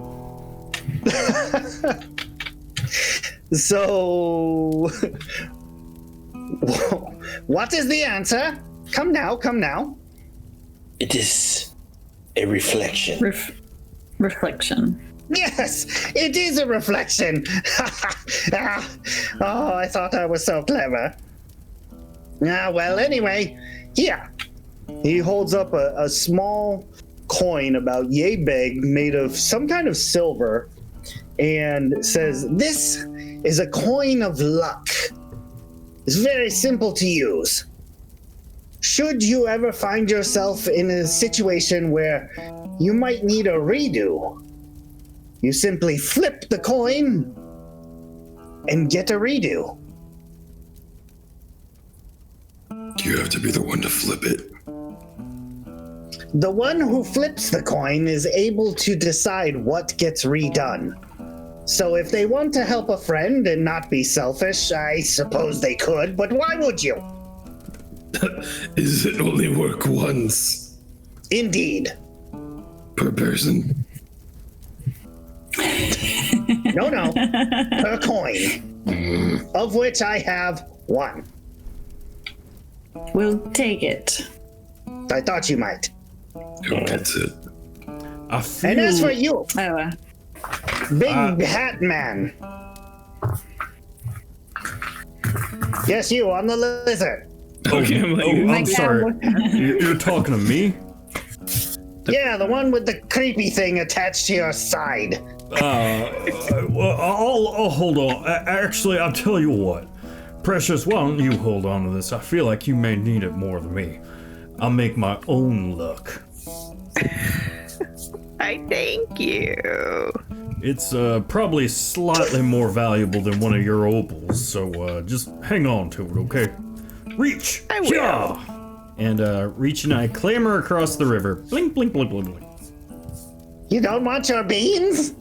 E: So, what is the answer? Come now.
H: It is a reflection.
D: Reflection.
E: Yes, it is a reflection. Oh, I thought I was so clever. Well, anyway, here. He holds up a small coin about yay big made of some kind of silver and says, "This is a coin of luck. It's very simple to use. Should you ever find yourself in a situation where you might need a redo, you simply flip the coin and get a redo."
F: Do you have to be the one to flip it?
E: The one who flips the coin is able to decide what gets redone. So if they want to help a friend and not be selfish, I suppose they could, but why would you?
F: Does it only work once?
E: Indeed.
F: Per person?
E: No. Per coin. Of which I have one.
D: We'll take it.
E: I thought you might.
F: Who gets it?
A: I feel...
E: And as for you,
D: Oh,
E: Big Hat Man. Yes, you on the lizard.
A: I'm sorry. You're talking to me?
E: Yeah, the one with the creepy thing attached to your side.
A: Well, I'll hold on. Actually, I'll tell you what. Precious, why don't you hold on to this? I feel like you may need it more than me. I'll make my own luck.
G: I thank you.
A: It's probably slightly more valuable than one of your opals, so just hang on to it, okay? Reach!
G: I will.
A: Yeah! And Reach and I clamber across the river. Blink, blink, blink, blink, blink.
E: You don't want your beans?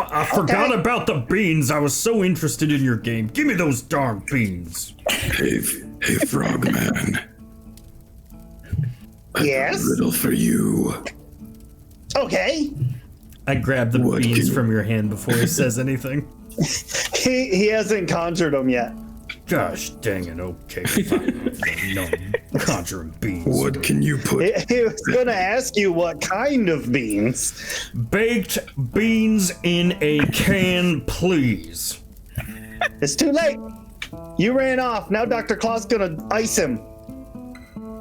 A: I forgot about the beans. I was so interested in your game. Give me those darn beans.
F: Hey, Frogman.
E: Yes?
F: A riddle for you.
E: Okay.
A: I grab the beans from your hand before he says anything.
E: He hasn't conjured them yet.
A: Gosh dang it, okay, fine. No, conjuring beans.
F: What can you put?
E: He was gonna ask you what kind of beans.
A: Baked beans in a can, please.
E: It's too late. You ran off. Now Dr. Claw's gonna ice him.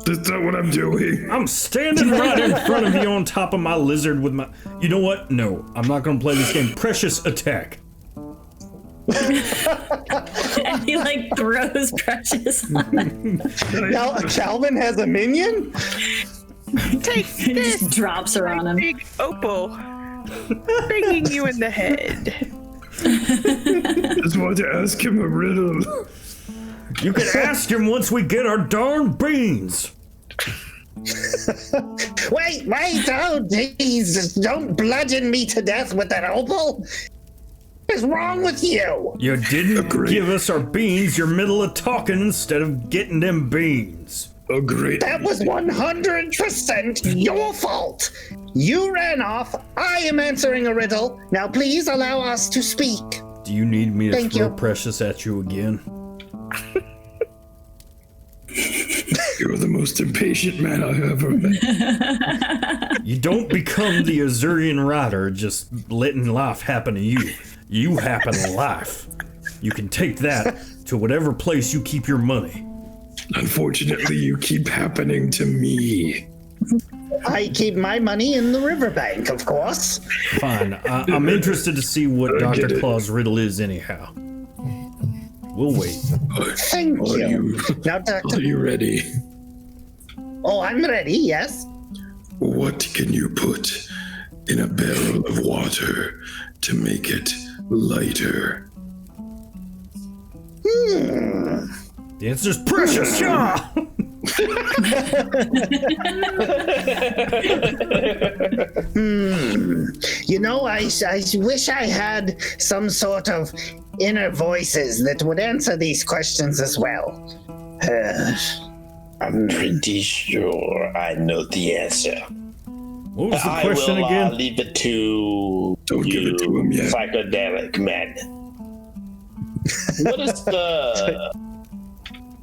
F: That's not what I'm doing.
A: I'm standing right in front of you on top of my lizard with my... You know what? No, I'm not gonna play this game. Precious, attack.
D: and he like throws Precious on.
E: Calvin has a minion?
G: Take
D: He
G: this,
D: just drops her on him.
G: big opal. Banging you in the head.
F: Just want to ask him a riddle.
A: You can ask him once we get our darn beans.
E: Wait, oh jeez, don't bludgeon me to death with that opal. What is wrong with you?
A: You didn't give us our beans. You're middle of talking instead of getting them beans.
F: Agreed.
E: That was 100% your fault. You ran off. I am answering a riddle. Now please allow us to speak.
A: Do you need me to
E: Thank
A: throw
E: you.
A: Precious at you again?
F: You're the most impatient man I've ever met.
A: You don't become the Azurian rider just letting life happen to you. You happen to life. You can take that to whatever place you keep your money.
F: Unfortunately, you keep happening to me.
E: I keep my money in the riverbank, of course.
A: Fine. I'm interested to see what
F: I get
A: Dr.
F: it.
A: Claw's riddle is anyhow. We'll wait.
E: Thank
F: Are
E: you.
F: you,
E: Now,
F: are
E: Dr.
F: you ready?
E: Oh, I'm ready, yes.
F: What can you put in a barrel of water to make it lighter?
A: The answer's Precious! Yeah!
E: You know, I wish I had some sort of inner voices that would answer these questions as well.
H: I'm pretty sure I know the answer.
A: What was the question again?
H: I'll leave it to
F: Don't give it to him yet.
H: Psychedelic man. What is the...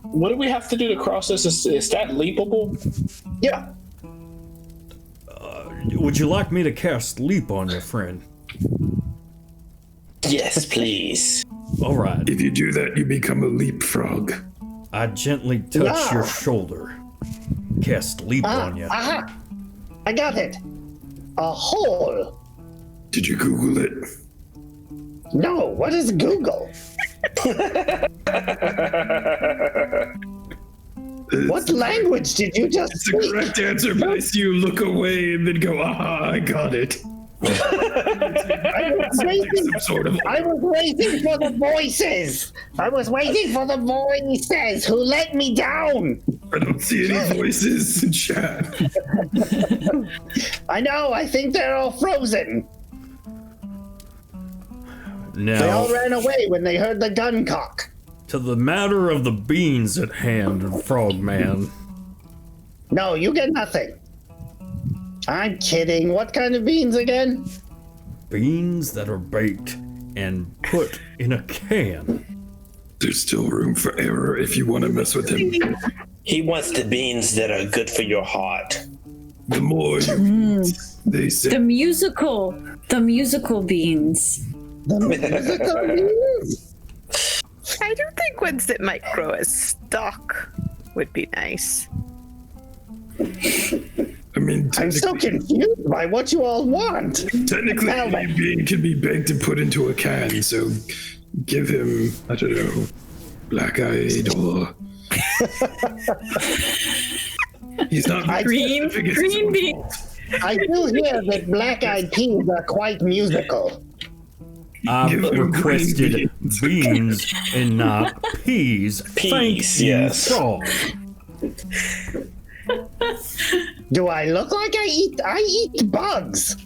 H: What do we have to do to cross this? Is that leapable?
E: Yeah.
A: Would you like me to cast Leap on your friend?
H: Yes, please.
A: All right.
F: If you do that, you become a leapfrog.
A: I gently touch your shoulder. Cast Leap on you.
E: Aha! I got it. A hole.
F: Did you Google it?
E: No, what is Google? What language did you just
F: It's the
E: speak?
F: correct answer, but I see you look away and then go, aha, I got it.
E: I was waiting for the voices. I was waiting for the voices who let me down.
F: I don't see any voices in chat.
E: I know. I think they're all frozen. They all
A: Now,
E: ran away when they heard the gun cock.
A: to the matter of the beans at hand, Frogman.
E: No, you get nothing. I'm kidding. What kind of beans again?
A: Beans that are baked and put in a can.
F: There's still room for error if you want to mess with him.
H: He wants the beans that are good for your heart.
F: The more you eat, they say.
D: The musical beans.
E: The musical beans?
G: I do think ones that might grow as stock would be nice.
F: I mean,
E: I'm so confused by what you all want.
F: technically, any bean can be baked and put into a can, so give him, I don't know, black-eyed or... He's not
D: Green bean.
E: I do hear that black-eyed peas are quite musical.
A: I've
F: Give him
A: requested
F: green
A: beans and not peas. Thank you,
H: yes.
A: Frog.
E: Do I look like I eat bugs?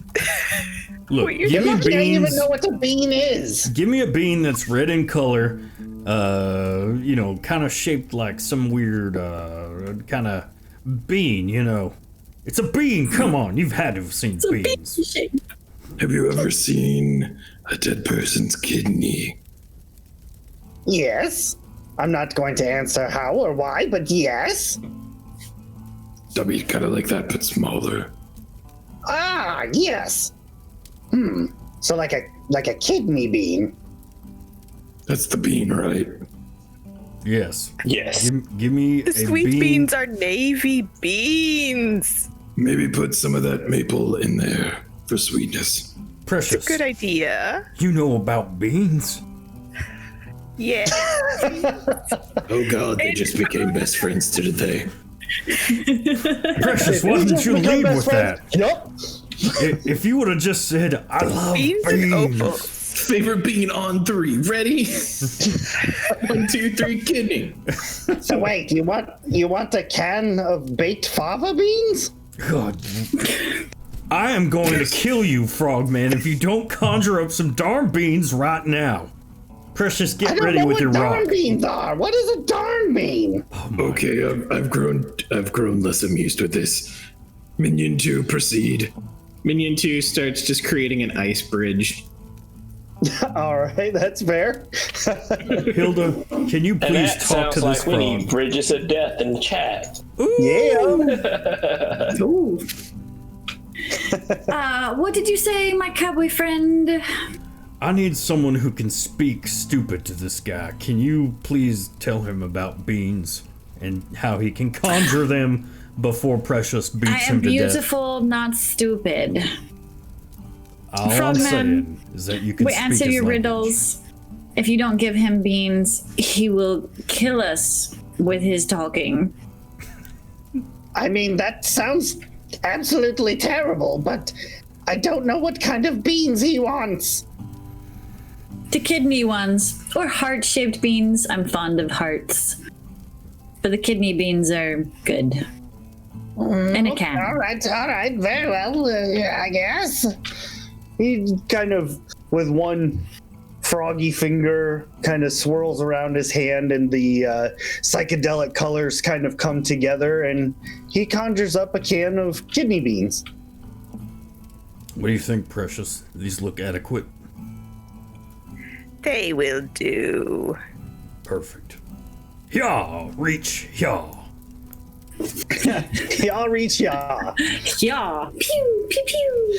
A: Look,
G: You're
A: give me
E: I don't even
A: beans.
E: know what a bean is.
A: Give me a bean that's red in color, kind of shaped like some weird, kind of bean, It's a bean, come on, you've had to have seen beans.
F: Have you ever seen a dead person's kidney?
E: Yes. I'm not going to answer how or why, but yes.
F: That'd be kind of like that, but smaller.
E: Ah, yes. So like a kidney bean.
F: That's the bean, right?
A: Yes.
H: Yes.
A: Give me
G: The
A: a
G: sweet
A: bean.
G: beans are navy beans.
F: Maybe put some of that maple in there for sweetness.
A: Precious.
G: Good idea.
A: You know about beans?
G: Yeah.
F: Oh god, they just became best friends, didn't they?
A: Precious, why didn't you lead with that?
E: Yup.
A: If you would have just said, I love
G: Beans and
A: beans.
G: opal.
F: Favorite bean on 3. Ready? 1, 2, 3, kidney.
E: So wait, you want a can of baked fava beans?
A: God. I am going to kill you, Frogman, if you don't conjure up some darn beans right now. Precious,
E: I
A: get
E: don't
A: ready
E: know
A: with
E: what
A: your
E: darn
A: rock.
E: beans are. What is a darn bean?
F: Okay, I've grown less amused with this. Minion 2, proceed.
B: Minion 2 starts just creating an ice bridge.
E: All right, that's fair.
A: Hilda, can you
H: And
A: please
H: that
A: talk to
H: sounds
A: this
H: like we
A: frog?
H: need bridges of death in the chat.
E: Yeah.
F: Ooh.
D: What did you say, my cowboy friend?
A: I need someone who can speak stupid to this guy. Can you please tell him about beans and how he can conjure them before Precious beats
D: I am
A: him to death?
D: beautiful, not stupid.
A: All I'm
D: Frogman,
A: saying is that you can
D: We
A: speak
D: answer
A: his
D: your
A: language.
D: riddles. If you don't give him beans, he will kill us with his talking.
E: I mean, that sounds absolutely terrible, but I don't know what kind of beans he wants.
D: The kidney ones, or heart-shaped beans. I'm fond of hearts. But the kidney beans are good. In a can.
E: All right, very well, I guess. He kind of, with one froggy finger, kind of swirls around his hand, and the psychedelic colors kind of come together, and he conjures up a can of kidney beans.
A: What do you think, Precious? These look adequate?
G: They will do.
A: Perfect. Yeah, reach, yeah.
E: Y'all reach ya.
D: Yeah. Pew, pew, pew.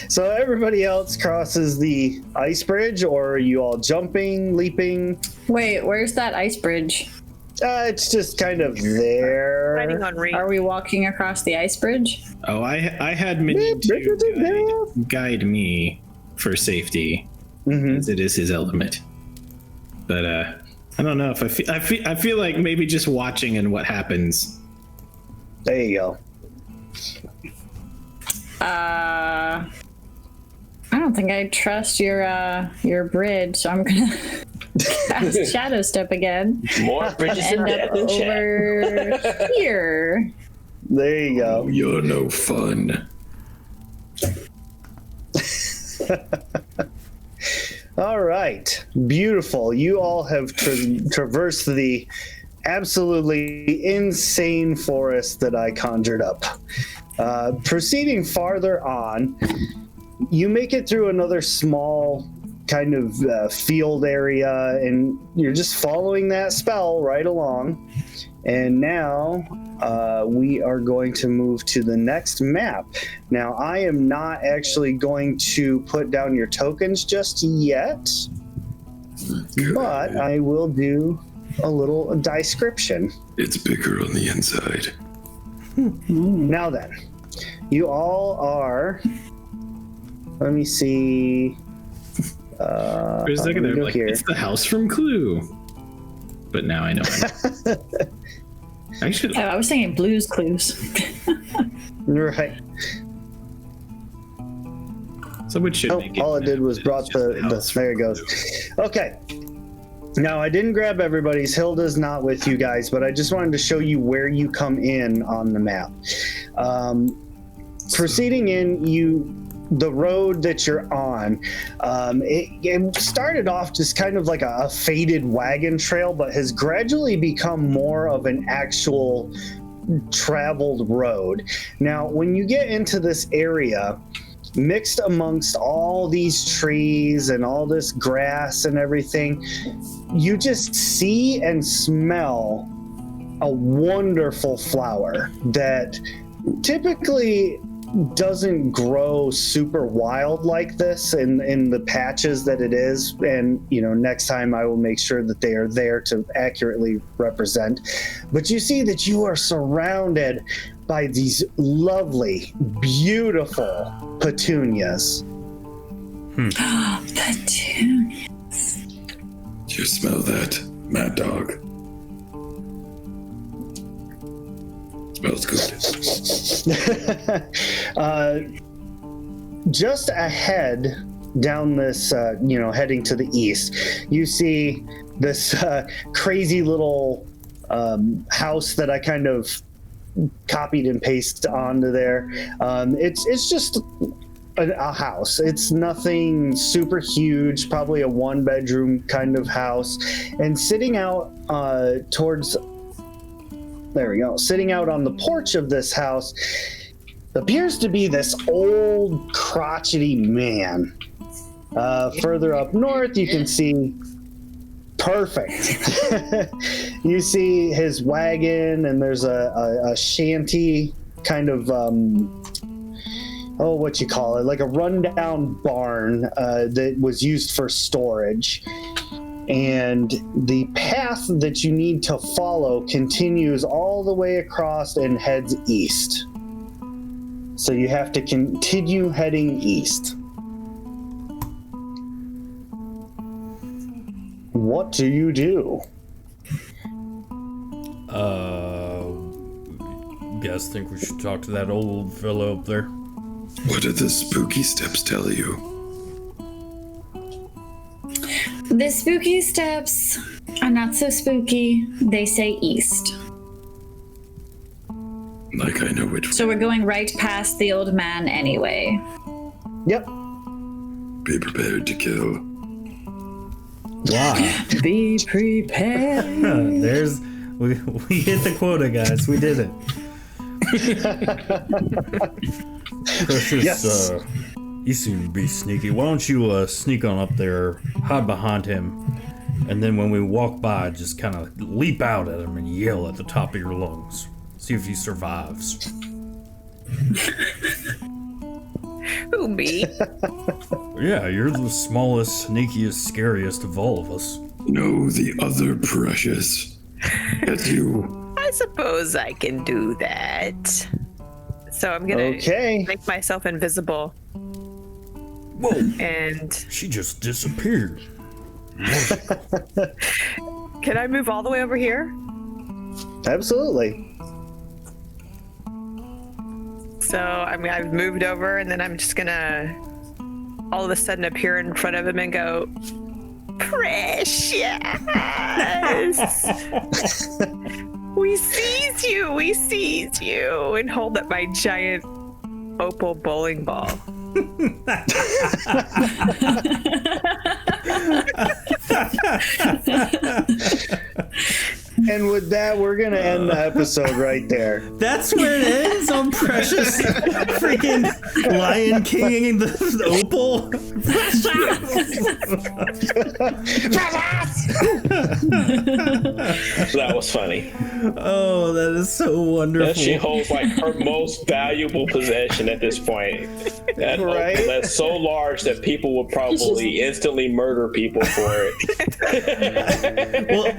E: So everybody else crosses the ice bridge, or are you all jumping, leaping?
D: Wait, where's that ice bridge?
E: It's just kind of there.
G: Riding on Ring.
D: Are we walking across the ice bridge?
B: Oh, I had Minion 2 guide me for safety, as it is his element. But I don't know if I feel like maybe just watching and what happens.
E: There you go.
D: I don't think I trust your bridge, so I'm gonna cast Shadow Step again.
H: More bridges
D: And end up over here.
E: There you go.
F: You're no fun.
E: All right. Beautiful. You all have traversed the absolutely insane forest that I conjured up. Proceeding farther on, you make it through another small kind of field area, and you're just following that spell right along. And now we are going to move to the next map. Now, I am not actually going to put down your tokens just yet, but I will do a little description.
F: It's bigger on the inside.
E: Now then, you all are, let me see.
B: For a second there, like, it's the house from Clue. But now I know. Actually,
D: I was thinking Blue's Clues.
E: Right.
B: So which should make it,
E: all it did was brought the there it goes. Okay. Now, I didn't grab everybody's. Hilda's not with you guys, but I just wanted to show you where you come in on the map. Proceeding in, the road that you're on, it started off just kind of like a faded wagon trail, but has gradually become more of an actual traveled road. Now, when you get into this area, mixed amongst all these trees and all this grass and everything, you just see and smell a wonderful flower that typically doesn't grow super wild like this in the patches that it is. And, next time I will make sure that they are there to accurately represent. But you see that you are surrounded by these lovely, beautiful petunias.
D: Petunias.
F: Do you smell that, Mad Dog? Smells good.
E: Just ahead down this, heading to the east, you see this crazy little house that I kind of copied and pasted onto there. It's just a house. It's nothing super huge, probably a 1-bedroom kind of house. And sitting out sitting out on the porch of this house appears to be this old crotchety man. Further up north, you can see perfect. You see his wagon, and there's a shanty kind of what you call it, like a rundown barn that was used for storage. And the path that you need to follow continues all the way across and heads east. So you have to continue heading east. What do you do?
A: Guys think we should talk to that old fellow up there.
F: What did the spooky steps tell you?
D: The spooky steps are not so spooky. They say east.
F: Like I know which.
D: So we're going right past the old man anyway.
E: Yep.
F: Be prepared to kill.
A: Wow.
D: Be prepared.
A: We hit the quota, guys. We did it. Precious,
E: Yes.
A: You seem to be sneaky. Why don't you sneak on up there, hide behind him, and then when we walk by, just kind of leap out at him and yell at the top of your lungs. See if he survives.
G: Who, me?
A: Yeah, you're the smallest, sneakiest, scariest of all of us.
F: No, the other Precious. That's you.
G: I suppose I can do that. So I'm gonna make myself invisible.
A: Whoa!
G: And
A: she just disappeared.
G: Can I move all the way over here?
E: Absolutely.
G: So I've moved over, and then I'm just gonna all of a sudden appear in front of him and go, Precious! We seized you! And hold up my giant opal bowling ball.
E: And with that, we're gonna end the episode right there.
A: That's where it ends, on Precious freaking Lion King the opal.
H: That was funny.
A: Oh, that is so wonderful.
H: That she holds like her most valuable possession at this point. That
E: Right?
H: opal that's so large that people would probably instantly murder people for it.
A: Well,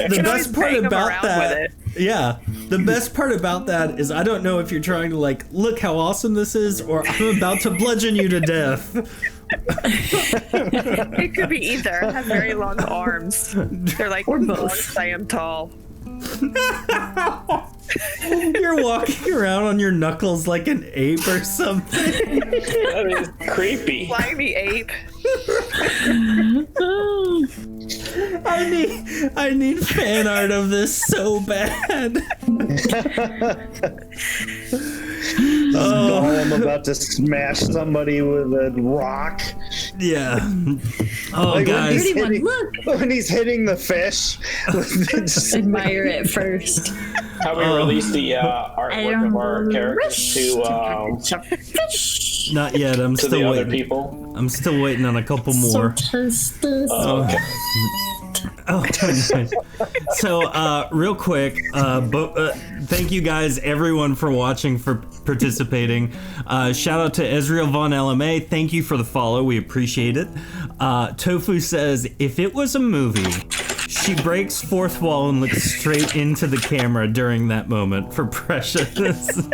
A: the best part about that,
G: with
A: the best part about that is I don't know if you're trying to like, look how awesome this is, or I'm about to bludgeon you to death.
G: It could be either. I have very long arms. They're like both. I am tall.
A: You're walking around on your knuckles like an ape or something.
H: That is creepy.
G: Slimy ape.
A: I need fan art of this so bad.
E: Oh, I'm about to smash somebody with a rock.
A: Yeah. Oh,
E: Like,
A: guys.
E: when he's hitting the fish.
D: Admire it first.
H: How we release the artwork of our characters to
A: Not yet. I'm
H: to
A: still
H: the other
A: waiting.
H: people.
A: I'm still waiting on a couple more.
H: Okay.
A: Oh, nice. So, real quick, thank you guys, everyone, for watching, for participating. Shout out to Ezreal Von LMA. Thank you for the follow. We appreciate it. Tofu says, if it was a movie, she breaks fourth wall and looks straight into the camera during that moment for Precious.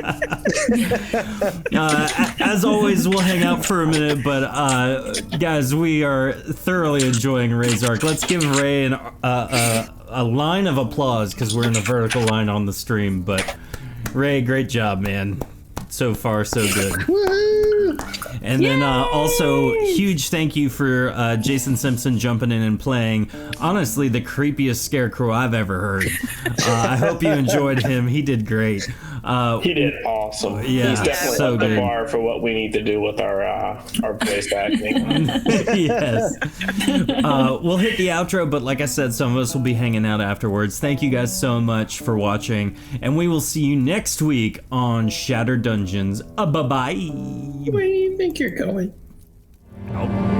A: As always, we'll hang out for a minute, but guys, we are thoroughly enjoying Ray's arc. Let's give Ray a line of applause, because we're in a vertical line on the stream. But Ray, great job, man. So far, so good. And then also, huge thank you for Jason Simpson jumping in and playing, honestly, the creepiest scarecrow I've ever heard. I hope you enjoyed him. He did great.
H: He did awesome.
A: Yeah,
H: he's definitely
A: so
H: up the
A: good.
H: bar for what we need to do with our voice acting.
A: Yes. We'll hit the outro, but like I said, some of us will be hanging out afterwards. Thank you guys so much for watching, and we will see you next week on Shattered Dungeons. Bye-bye.
F: Where do you think you're going?
A: Oh.